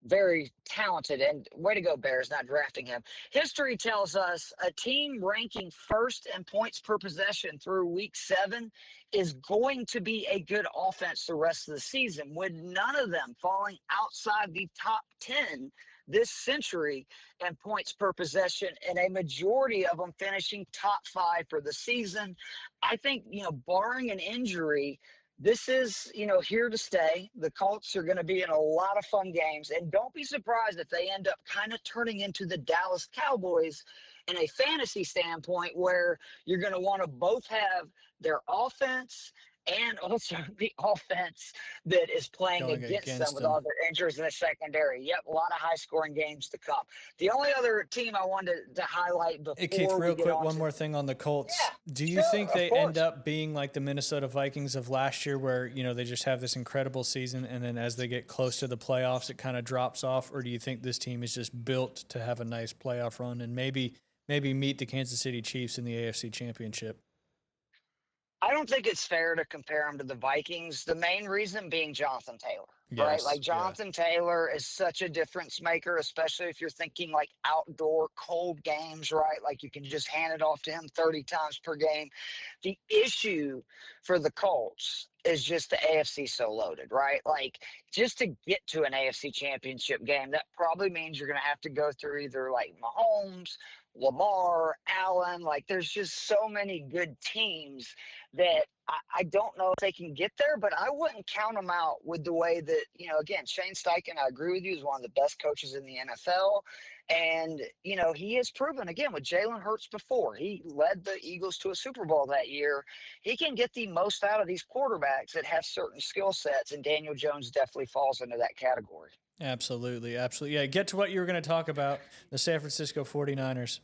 very talented, and way to go, Bears, not drafting him. History tells us a team ranking first in points per possession through week 7 is going to be a good offense the rest of the season, with none of them falling outside the top 10 this century in points per possession, and a majority of them finishing top 5 for the season. I think, barring an injury, this is, here to stay. The Colts are going to be in a lot of fun games, and don't be surprised if they end up kind of turning into the Dallas Cowboys in a fantasy standpoint, where you're going to want to both have their offense and also the offense that is playing Going against them against with them. all their injuries in the secondary. Yep, a lot of high-scoring games to come. The only other team I wanted to highlight Hey, Keith, before we real get quick, on one to, more thing on the Colts. yeah, Do you sure, think of they end course. up being like the Minnesota Vikings of last year, where, they just have this incredible season, and then as they get close to the playoffs, it kind of drops off? Or do you think this team is just built to have a nice playoff run and maybe meet the Kansas City Chiefs in the AFC Championship? I don't think it's fair to compare him to the Vikings. The main reason being Jonathan Taylor, right? Yes. Like, Jonathan Taylor is such a difference maker, especially if you're thinking like outdoor cold games, right? Like, you can just hand it off to him 30 times per game. The issue for the Colts is just the AFC so loaded, right? Like, just to get to an AFC championship game, that probably means you're going to have to go through either like Mahomes, Lamar, Allen. Like, there's just so many good teams that I don't know if they can get there, but I wouldn't count them out with the way that, again, Shane Steichen, I agree with you, is one of the best coaches in the NFL. And, he has proven, again, with Jalen Hurts before. He led the Eagles to a Super Bowl that year. He can get the most out of these quarterbacks that have certain skill sets, and Daniel Jones definitely falls into that category. Absolutely. Absolutely. Yeah, get to what you were going to talk about, the San Francisco 49ers.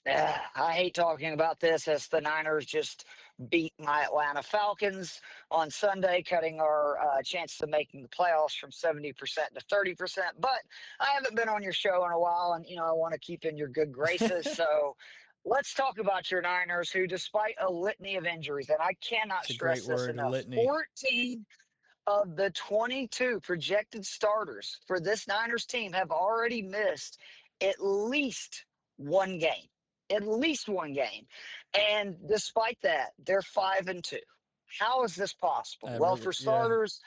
I hate talking about this, as the Niners just beat my Atlanta Falcons on Sunday, cutting our chance of making the playoffs from 70% to 30%. But I haven't been on your show in a while, and, I want to keep in your good graces. So let's talk about your Niners, who, despite a litany of injuries, and I cannot It's a stress great this word, enough, litany. 14 of the 22 projected starters for this Niners team have already missed at least one game. At least one game. And despite that, they're 5-2. How is this possible? Well, for Yeah. starters,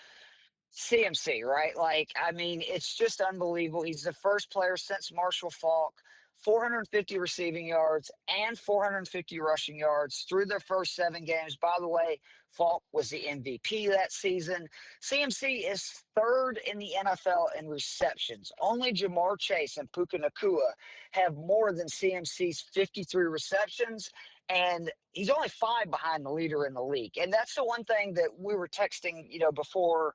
CMC, right? Like, I mean, it's just unbelievable. He's the first player since Marshall Faulk, 450 receiving yards and 450 rushing yards through their first 7 games. By the way, Falk was the MVP that season. CMC is third in the NFL in receptions. Only Jamar Chase and Puka Nakua have more than CMC's 53 receptions, and he's only 5 behind the leader in the league. And that's the one thing that we were texting, before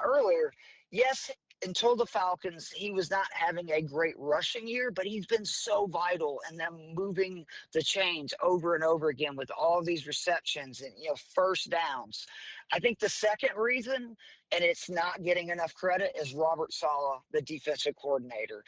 earlier. Yes, until the Falcons, he was not having a great rushing year, but he's been so vital in them moving the chains over and over again with all these receptions and first downs. I think the second reason, and it's not getting enough credit, is Robert Saleh, the defensive coordinator.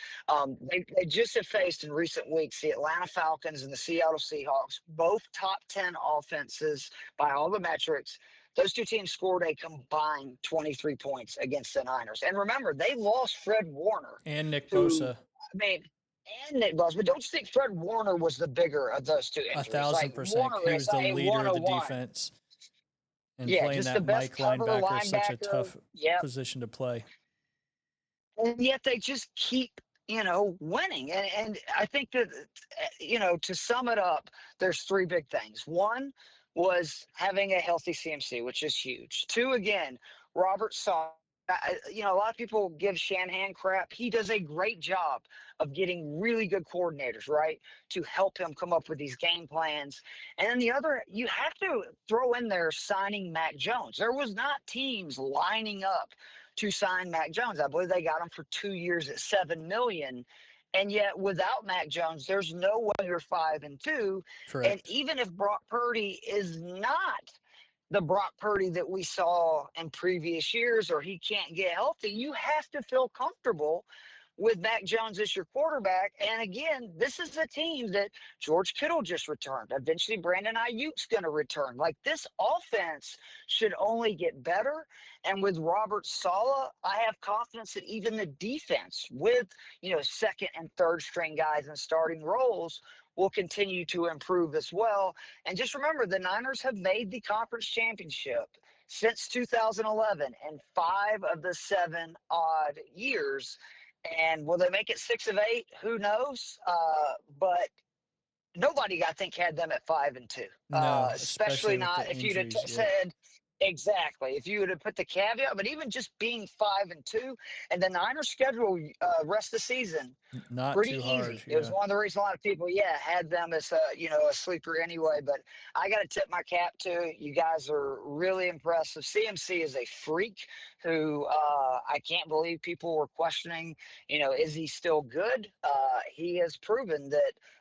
They just have faced in recent weeks the Atlanta Falcons and the Seattle Seahawks, both top 10 offenses by all the metrics. Those two teams scored a combined 23 points against the Niners. And remember, they lost Fred Warner. And Nick who, Bosa. I mean, and Nick Bosa. But don't you think Fred Warner was the bigger of those two injuries? Like, 1,000%. Warner He is was the a leader of the 101. defense. And Yeah, playing just the that best Mike cover linebacker is such a linebacker. tough Yep. position to play. And yet they just keep winning. And I think that to sum it up, there's 3 big things. One was having a healthy CMC, which is huge. 2, again, Robert Saleh. A lot of people give Shanahan crap. He does a great job of getting really good coordinators, right, to help him come up with these game plans. And then the other, you have to throw in there signing Mac Jones. There was not teams lining up to sign Mac Jones. I believe they got him for 2 years at $7 million. And yet, without Mac Jones, there's no way you're 5-2. Correct. And even if Brock Purdy is not the Brock Purdy that we saw in previous years, or he can't get healthy, you have to feel comfortable with Mac Jones as your quarterback. And again, this is a team that George Kittle just returned. Eventually, Brandon Ayuk's going to return. Like, this offense should only get better. And with Robert Saleh, I have confidence that even the defense, with second and third string guys in starting roles, will continue to improve as well. And just remember, the Niners have made the conference championship since 2011 in 5 of the 7 odd years. And will they make it 6 of 8? Who knows? But nobody, I think, had them at 5-2. No, Especially with not the if you'd have injuries, said exactly. If you would have put the caveat, but even just being 5-2, and the Niners schedule rest of the season not pretty too easy. hard. It was one of the reasons a lot of people, had them as a sleeper anyway. But I got to tip my cap to you guys. Are really impressive. CMC is a freak who I can't believe people were questioning. Is he still good? He has proven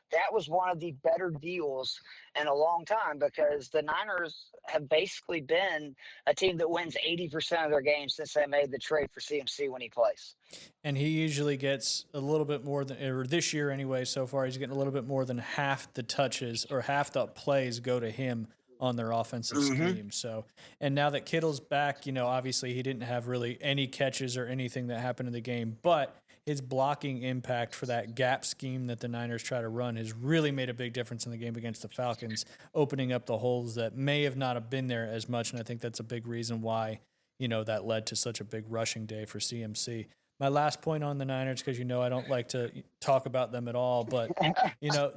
that was one of the better deals in a long time, because the Niners have basically been a team that wins 80% of their games since they made the trade for CMC when he plays. And he usually gets a little bit more than, or this year anyway, so far, he's getting a little bit more than half the touches or half the plays go to him on their offensive scheme. So, and now that Kittle's back, obviously he didn't have really any catches or anything that happened in the game, but his blocking impact for that gap scheme that the Niners try to run has really made a big difference in the game against the Falcons, opening up the holes that may have not have been there as much. And I think that's a big reason why, that led to such a big rushing day for CMC. My last point on the Niners, because I don't like to talk about them at all, but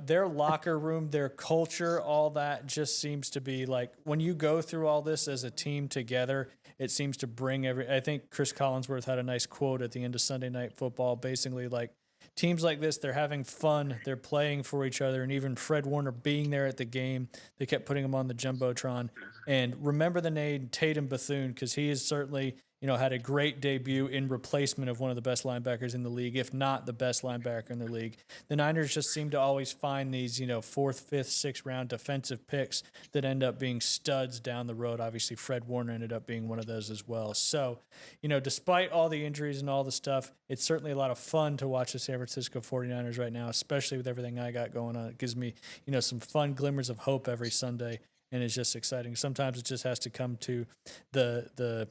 their locker room, their culture, all that just seems to be like, when you go through all this as a team together, it seems to bring I think Chris Collinsworth had a nice quote at the end of Sunday Night Football, basically like, teams like this, they're having fun, they're playing for each other, and even Fred Warner being there at the game, they kept putting him on the Jumbotron. And remember the name Tatum Bethune, because he is certainly had a great debut in replacement of one of the best linebackers in the league, if not the best linebacker in the league. The Niners just seem to always find these, 4th, 5th, 6th round defensive picks that end up being studs down the road. Obviously, Fred Warner ended up being one of those as well. So, despite all the injuries and all the stuff, it's certainly a lot of fun to watch the San Francisco 49ers right now, especially with everything I got going on. It gives me, some fun glimmers of hope every Sunday, and it's just exciting. Sometimes it just has to come to the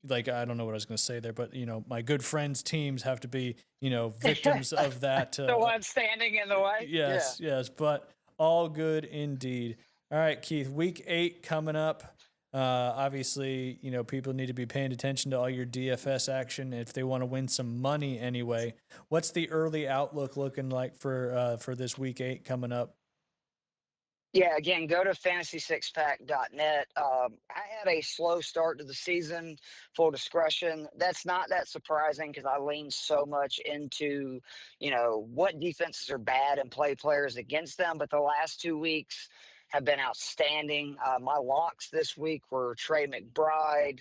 like, I don't know what I was going to say there, but my good friends' teams have to be, victims of that. The one standing in the way. Yes, but all good indeed. All right, Keith, week 8 coming up. Obviously, people need to be paying attention to all your DFS action if they want to win some money anyway. What's the early outlook looking like for this week 8 coming up? Yeah, again, go to fantasy6pack.net. I had a slow start to the season, full discretion. That's not that surprising because I lean so much into, what defenses are bad and play players against them. But the last 2 weeks have been outstanding. My locks this week were Trey McBride,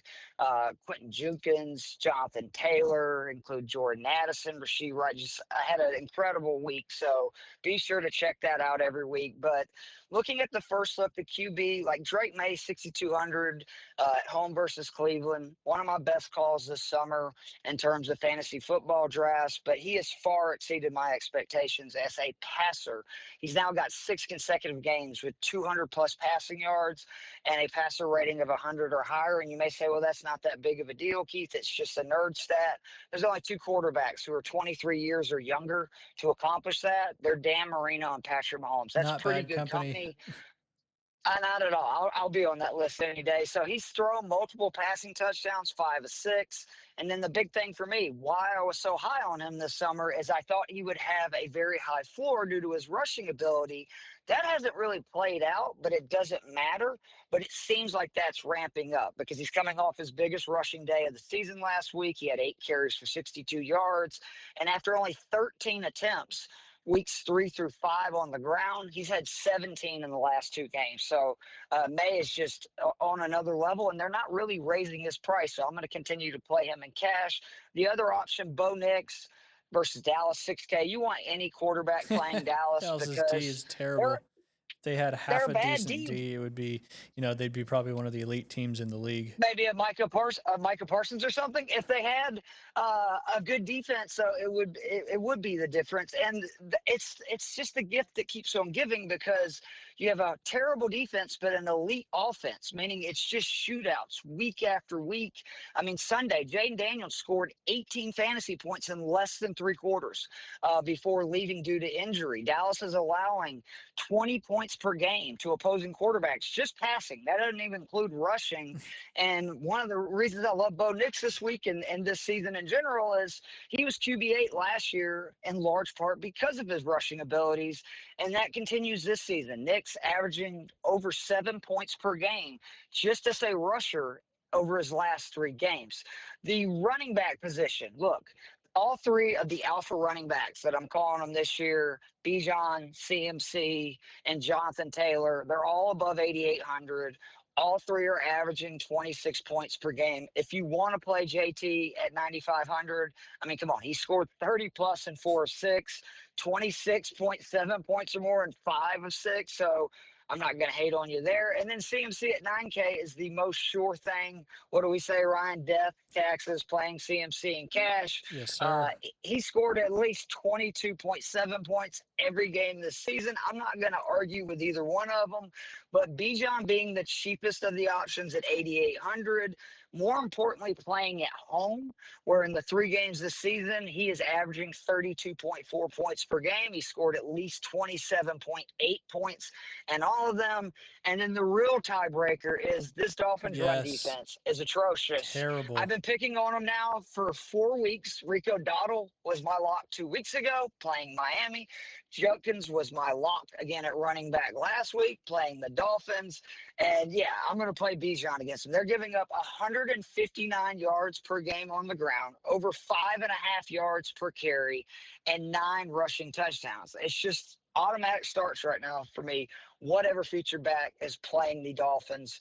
Quentin Junkins, Jonathan Taylor, include Jordan Addison, Rasheed Wright. I had an incredible week. So be sure to check that out every week. But looking at the first look, the QB, like Drake May, 6,200 at home versus Cleveland. One of my best calls this summer in terms of fantasy football drafts, but he has far exceeded my expectations as a passer. He's now got 6 consecutive games with 200 plus passing yards and a passer rating of 100 or higher. And you may say, well, that's not that big of a deal, Keith. It's just a nerd stat. There's only 2 quarterbacks who are 23 years or younger to accomplish that. They're Dan Marino and Patrick Mahomes. That's Not pretty bad good company. company. Not at all. I'll be on that list any day. So he's thrown multiple passing touchdowns, 5 of 6. And then the big thing for me, why I was so high on him this summer, is I thought he would have a very high floor due to his rushing ability. That hasn't really played out, but it doesn't matter. But it seems like that's ramping up because he's coming off his biggest rushing day of the season last week. He had 8 carries for 62 yards. And after only 13 attempts, weeks 3 through 5 on the ground. He's had 17 in the last 2 games. So May is just on another level, and they're not really raising his price. So I'm going to continue to play him in cash. The other option, Bo Nix versus Dallas, 6K. You want any quarterback playing Dallas Dallas's D because is they're terrible. If they had they're half a a bad decent D. D, it would be, they'd be probably one of the elite teams in the league. Maybe a Micah Parsons or something. If they had a good defense, so it would be the difference. And it's just the gift that keeps on giving because you have a terrible defense but an elite offense, meaning it's just shootouts week after week. I mean, Sunday, Jaden Daniels scored 18 fantasy points in less than 3 quarters before leaving due to injury. Dallas is allowing 20 points per game to opposing quarterbacks, just passing. That doesn't even include rushing. And one of the reasons I love Bo Nix this week and this season in general is he was QB8 last year in large part because of his rushing abilities. And that continues this season. Nix averaging over 7 points per game just as a rusher over his last 3 games. The running back position, look, all 3 of the alpha running backs that I'm calling them this year, Bijan, CMC, and Jonathan Taylor, they're all above 8,800. All 3 are averaging 26 points per game. If you want to play JT at 9,500, I mean, come on, he scored 30 plus in 4 of 6, 26.7 points or more in 5 of 6. So I'm not going to hate on you there. And then CMC at 9K is the most sure thing. What do we say, Ryan? Death, taxes, playing CMC in cash. Yes, sir. He scored at least 22.7 points every game this season. I'm not going to argue with either one of them, but Bijan being the cheapest of the options at 8,800, more importantly, playing at home, where in the 3 games this season, he is averaging 32.4 points per game. He scored at least 27.8 points and all of them. And then the real tiebreaker is this Dolphins run Yes. defense is atrocious. I've Terrible. been picking on them now for 4 weeks. Rico Dottle was my lock 2 weeks ago, playing Miami. Judkins was my lock again at running back last week, playing the Dolphins. And yeah, I'm going to play Bijan against them. They're giving up 159 yards per game on the ground, over 5.5 yards per carry, and 9 rushing touchdowns. It's just automatic starts right now for me. Whatever feature back is playing the Dolphins.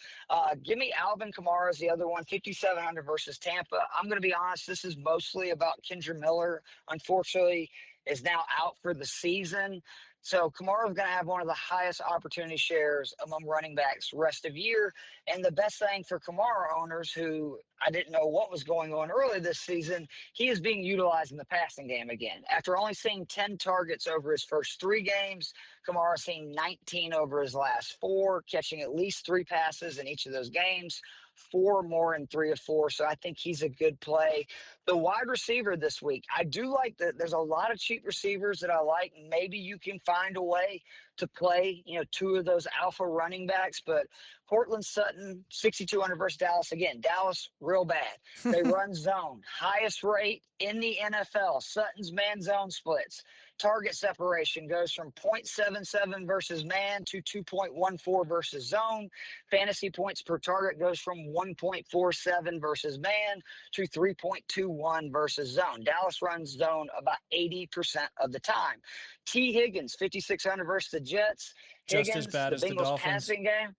Give me Alvin Kamara as the other one, 5,700 versus Tampa. I'm going to be honest, this is mostly about Kendra Miller. Unfortunately, is now out for the season. So Kamara is going to have one of the highest opportunity shares among running backs rest of year. And the best thing for Kamara owners who I didn't know what was going on early this season, he is being utilized in the passing game again. After only seeing 10 targets over his first 3 games, Kamara seeing 19 over his last 4, catching at least 3 passes in each of those games, 4 more in 3 of 4. So I think he's a good play. The wide receiver this week, I do like that. There's a lot of cheap receivers that I like. Maybe you can find a way to play, two of those alpha running backs. But Portland Sutton, 6,200 versus Dallas. Again, Dallas, real bad. They run zone, highest rate in the NFL. Sutton's man zone splits. Target separation goes from 0.77 versus man to 2.14 versus zone. Fantasy points per target goes from 1.47 versus man to 3.21 versus zone. Dallas runs zone about 80% of the time. T. Higgins, 5,600 versus the Jets. Just as Higgins, bad the as the Bengals Dolphins. passing game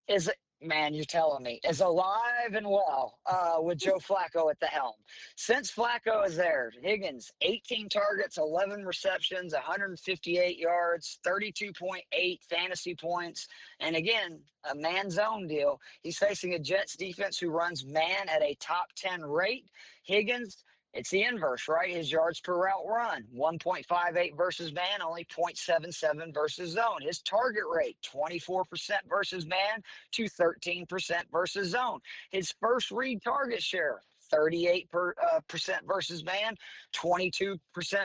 is, man, you're telling me, is alive and well with Joe Flacco at the helm. Since Flacco is there, Higgins, 18 targets, 11 receptions, 158 yards, 32.8 fantasy points. And again, a man zone deal. He's facing a Jets defense who runs man at a top 10 rate. Higgins, it's the inverse, right? His yards per route run, 1.58 versus man, only 0.77 versus zone. His target rate, 24% versus man to 13% versus zone. His first read target share, 38% versus man, 22%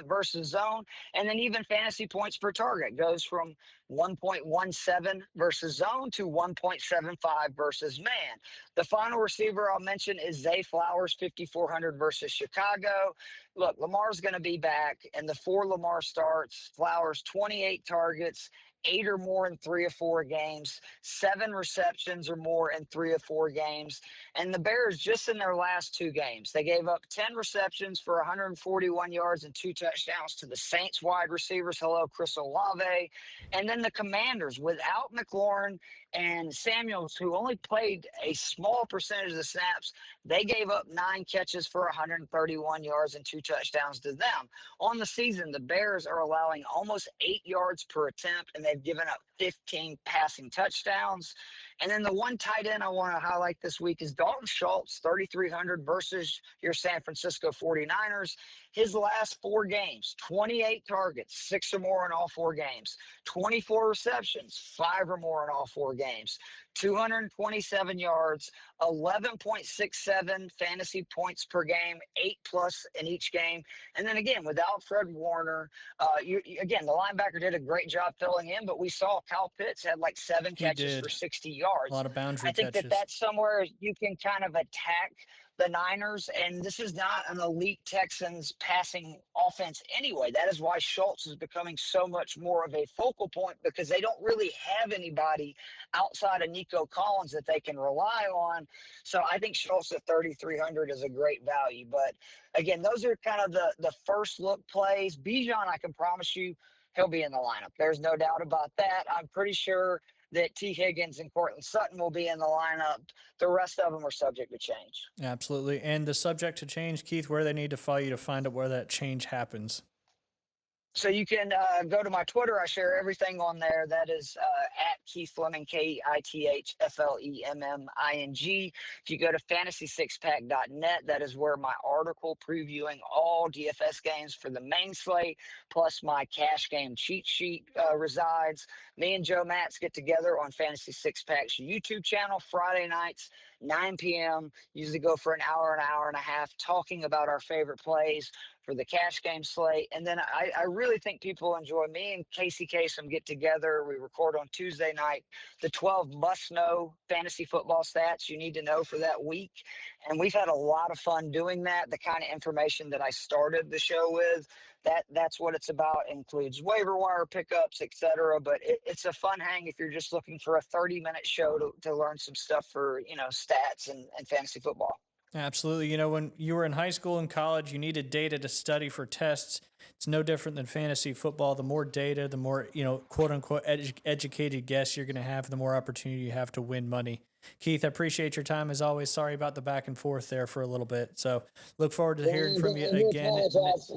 versus zone. And then even fantasy points per target goes from 1.17 versus zone to 1.75 versus man. The final receiver I'll mention is Zay Flowers, 5,400 versus Chicago. Look, Lamar's going to be back, and the 4 Lamar starts, Flowers, 28 targets, 8 or more in 3 or 4 games, 7 receptions or more in 3 or 4 games. And the Bears, just in their last 2 games, they gave up 10 receptions for 141 yards and 2 touchdowns to the Saints wide receivers. Hello, Chris Olave. And then the Commanders, without McLaurin and Samuels, who only played a small percentage of the snaps, they gave up 9 catches for 131 yards and 2 touchdowns to them. On the season, the Bears are allowing almost 8 yards per attempt, and they've given up 15 passing touchdowns. And then the one tight end I want to highlight this week is Dalton Schultz, 3,300 versus your San Francisco 49ers. His last 4 games, 28 targets, 6 or more in all 4 games, 24 receptions, 5 or more in all 4 games, 227 yards, 11.67 fantasy points per game, 8+ in each game. And then again, without Fred Warner, again, the linebacker did a great job filling in, but we saw Kyle Pitts had like 7 He catches did for 60 a yards. lot of boundary I think catches. that's somewhere you can kind of attack the Niners, and this is not an elite Texans passing offense anyway. That is why Schultz is becoming so much more of a focal point, because they don't really have anybody outside of Nico Collins that they can rely on. So I think Schultz at 3,300 is a great value. But again, those are kind of the first look plays. Bijan, I can promise you, he'll be in the lineup. There's no doubt about that. I'm pretty sure that T. Higgins and Cortland Sutton will be in the lineup. The rest of them are subject to change. Absolutely. And the subject to change, Keith, where they need to follow you to find out where that change happens. So you can go to my Twitter. I share everything on there. That is at Keith Fleming, KeithFleming. If you go to fantasy6pack.net, that is where my article previewing all DFS games for the main slate, plus my cash game cheat sheet resides. Me and Joe Matz get together on Fantasy Six Pack's YouTube channel Friday nights, 9 p.m. Usually go for an hour and a half, talking about our favorite plays for the cash game slate. And then I really think people enjoy, me and Casey Kasem get together. We record on Tuesday night, the 12 must-know fantasy football stats you need to know for that week. And we've had a lot of fun doing that. The kind of information that I started the show with, that's what it's about. It includes waiver wire pickups, etc. But it's a fun hang if you're just looking for a 30-minute show to learn some stuff for, stats and fantasy football. Absolutely. When you were in high school and college, you needed data to study for tests. It's no different than fantasy football. The more data, the more, quote unquote, educated guess you're going to have, the more opportunity you have to win money. Keith, I appreciate your time as always. Sorry about the back and forth there for a little bit. So look forward to hearing from you again.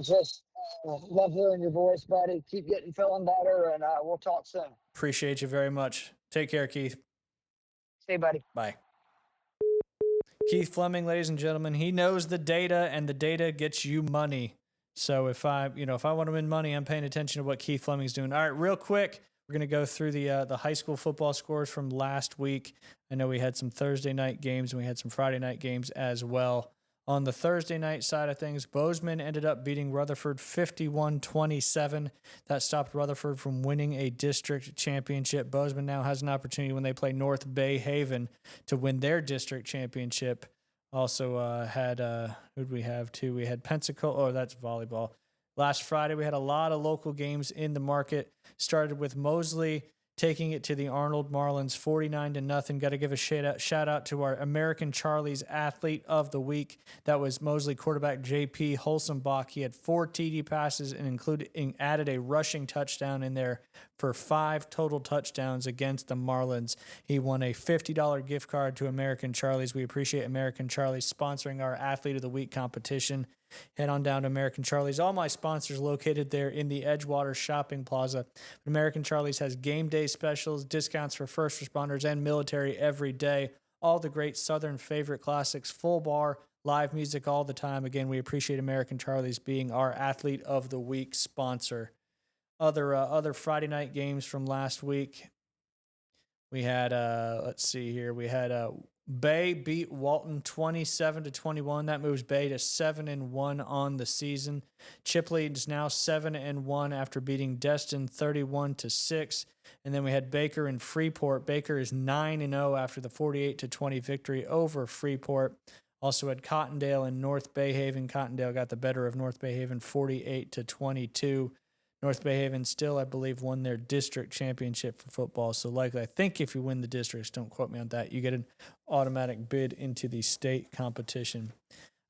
Just love hearing your voice, buddy. Keep feeling better, and we'll talk soon. Appreciate you very much. Take care, Keith. See you, buddy. Bye. Keith Fleming, ladies and gentlemen, he knows the data, and the data gets you money. So if I want to win money, I'm paying attention to what Keith Fleming's doing. All right, real quick, we're going to go through the high school football scores from last week. I know we had some Thursday night games and we had some Friday night games as well. On the Thursday night side of things, Bozeman ended up beating Rutherford 51-27. That stopped Rutherford from winning a district championship. Bozeman now has an opportunity when they play North Bay Haven to win their district championship. Also had, who did we have too? We had Pensacola. Oh, that's volleyball. Last Friday, we had a lot of local games in the market. Started with Mosley taking it to the Arnold Marlins 49-0. Got to give a shout out to our American Charlie's Athlete of the Week. That was Mosley quarterback J.P. Holzenbach. He had 4 TD passes and added a rushing touchdown in there for 5 total touchdowns against the Marlins. He won a $50 gift card to American Charlie's. We appreciate American Charlie's sponsoring our Athlete of the Week competition. Head on down to American Charlie's. All my sponsors located there in the Edgewater Shopping Plaza. American Charlie's has game day specials, discounts for first responders and military every day. All the great Southern favorite classics, full bar, live music all the time. Again, we appreciate American Charlie's being our Athlete of the Week sponsor. Other Friday night games from last week. We had, let's see here. We had Bay beat Walton 27-21. That moves Bay to 7-1 on the season. Chipley is now 7-1 after beating Destin 31-6. And then we had Baker and Freeport. Baker is 9-0 after the 48-20 victory over Freeport. Also had Cottondale and North Bay Haven. Cottondale got the better of North Bay Haven 48-22. North Bay Haven still, I believe, won their district championship for football. So likely, I think if you win the districts, don't quote me on that, you get an automatic bid into the state competition.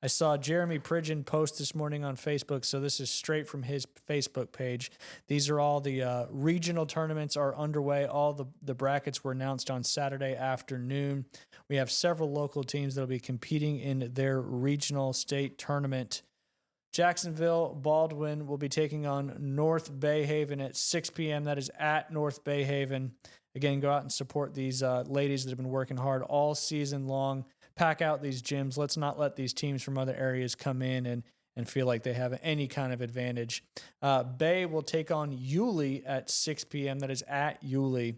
I saw Jeremy Pridgeon post this morning on Facebook, so this is straight from his Facebook page. These are all the regional tournaments are underway. All the brackets were announced on Saturday afternoon. We have several local teams that will be competing in their regional state tournament. Jacksonville Baldwin will be taking on North Bay Haven at 6 p.m. That is at North Bay Haven. Again, go out and support these ladies that have been working hard all season long. Pack out these gyms. Let's not let these teams from other areas come in and feel like they have any kind of advantage. Bay will take on Yulee at 6 p.m. That is at Yulee.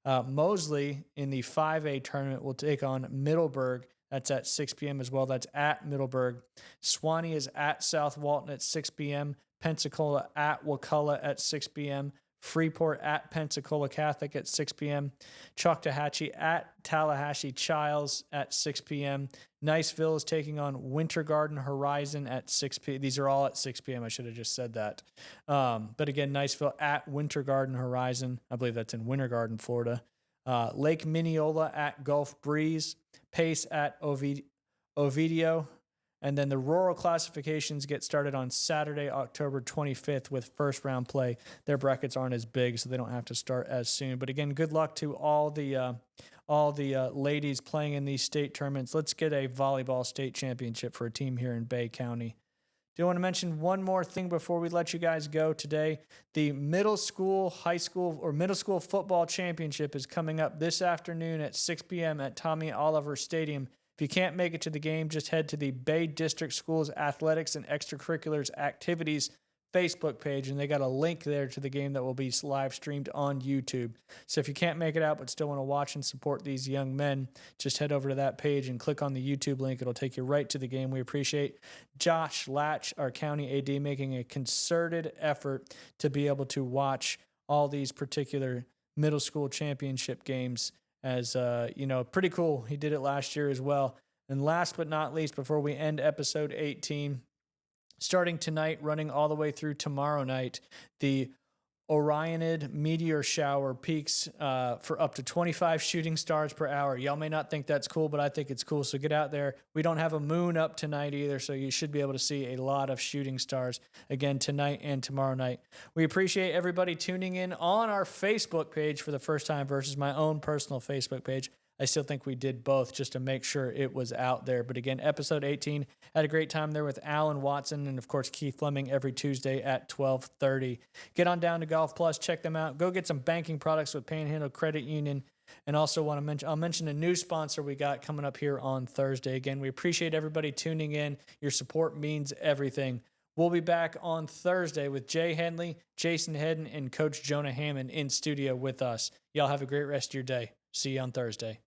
Mosley in the 5A tournament will take on Middleburg. That's at 6 p.m. as well. That's at Middleburg. Swanee is at South Walton at 6 p.m. Pensacola at Wakulla at 6 p.m. Freeport at Pensacola Catholic at 6 p.m. Choctawhatchee at Tallahassee Childs at 6 p.m. Niceville is taking on Winter Garden Horizon at 6 p.m. These are all at 6 p.m. I should have just said that. But again, Niceville at Winter Garden Horizon. I believe that's in Winter Garden, Florida. Lake Mineola at Gulf Breeze. Pace at Ovidio. And then the rural classifications get started on Saturday, October 25th with first round play. Their brackets aren't as big, so they don't have to start as soon. But again, good luck to all the ladies playing in these state tournaments. Let's get a volleyball state championship for a team here in Bay County. Do want to mention one more thing before we let you guys go today. The middle school, high school, or middle school football championship is coming up this afternoon at 6 p.m. at Tommy Oliver Stadium. If you can't make it to the game, just head to the Bay District Schools Athletics and Extracurriculars Activities Facebook page, and they got a link there to the game that will be live streamed on YouTube. So if you can't make it out but still want to watch and support these young men, just head over to that page and click on the YouTube link. It'll take you right to the game. We appreciate Josh Latch, our county AD, making a concerted effort to be able to watch all these particular middle school championship games as, pretty cool. He did it last year as well. And last but not least, before we end episode 18, starting tonight, running all the way through tomorrow night, the Orionid meteor shower peaks for up to 25 shooting stars per hour. Y'all may not think that's cool, but I think it's cool. So get out there. We don't have a moon up tonight either, so you should be able to see a lot of shooting stars again tonight and tomorrow night. We appreciate everybody tuning in on our Facebook page for the first time versus my own personal Facebook page. I still think we did both just to make sure it was out there. But again, episode 18, had a great time there with Alan Watson and, of course, Keith Fleming every Tuesday at 12:30. Get on down to Golf Plus. Check them out. Go get some banking products with Panhandle Credit Union. And also want to I'll mention a new sponsor we got coming up here on Thursday. Again, we appreciate everybody tuning in. Your support means everything. We'll be back on Thursday with Jay Henley, Jason Hedden, and Coach Jonah Hammond in studio with us. Y'all have a great rest of your day. See you on Thursday.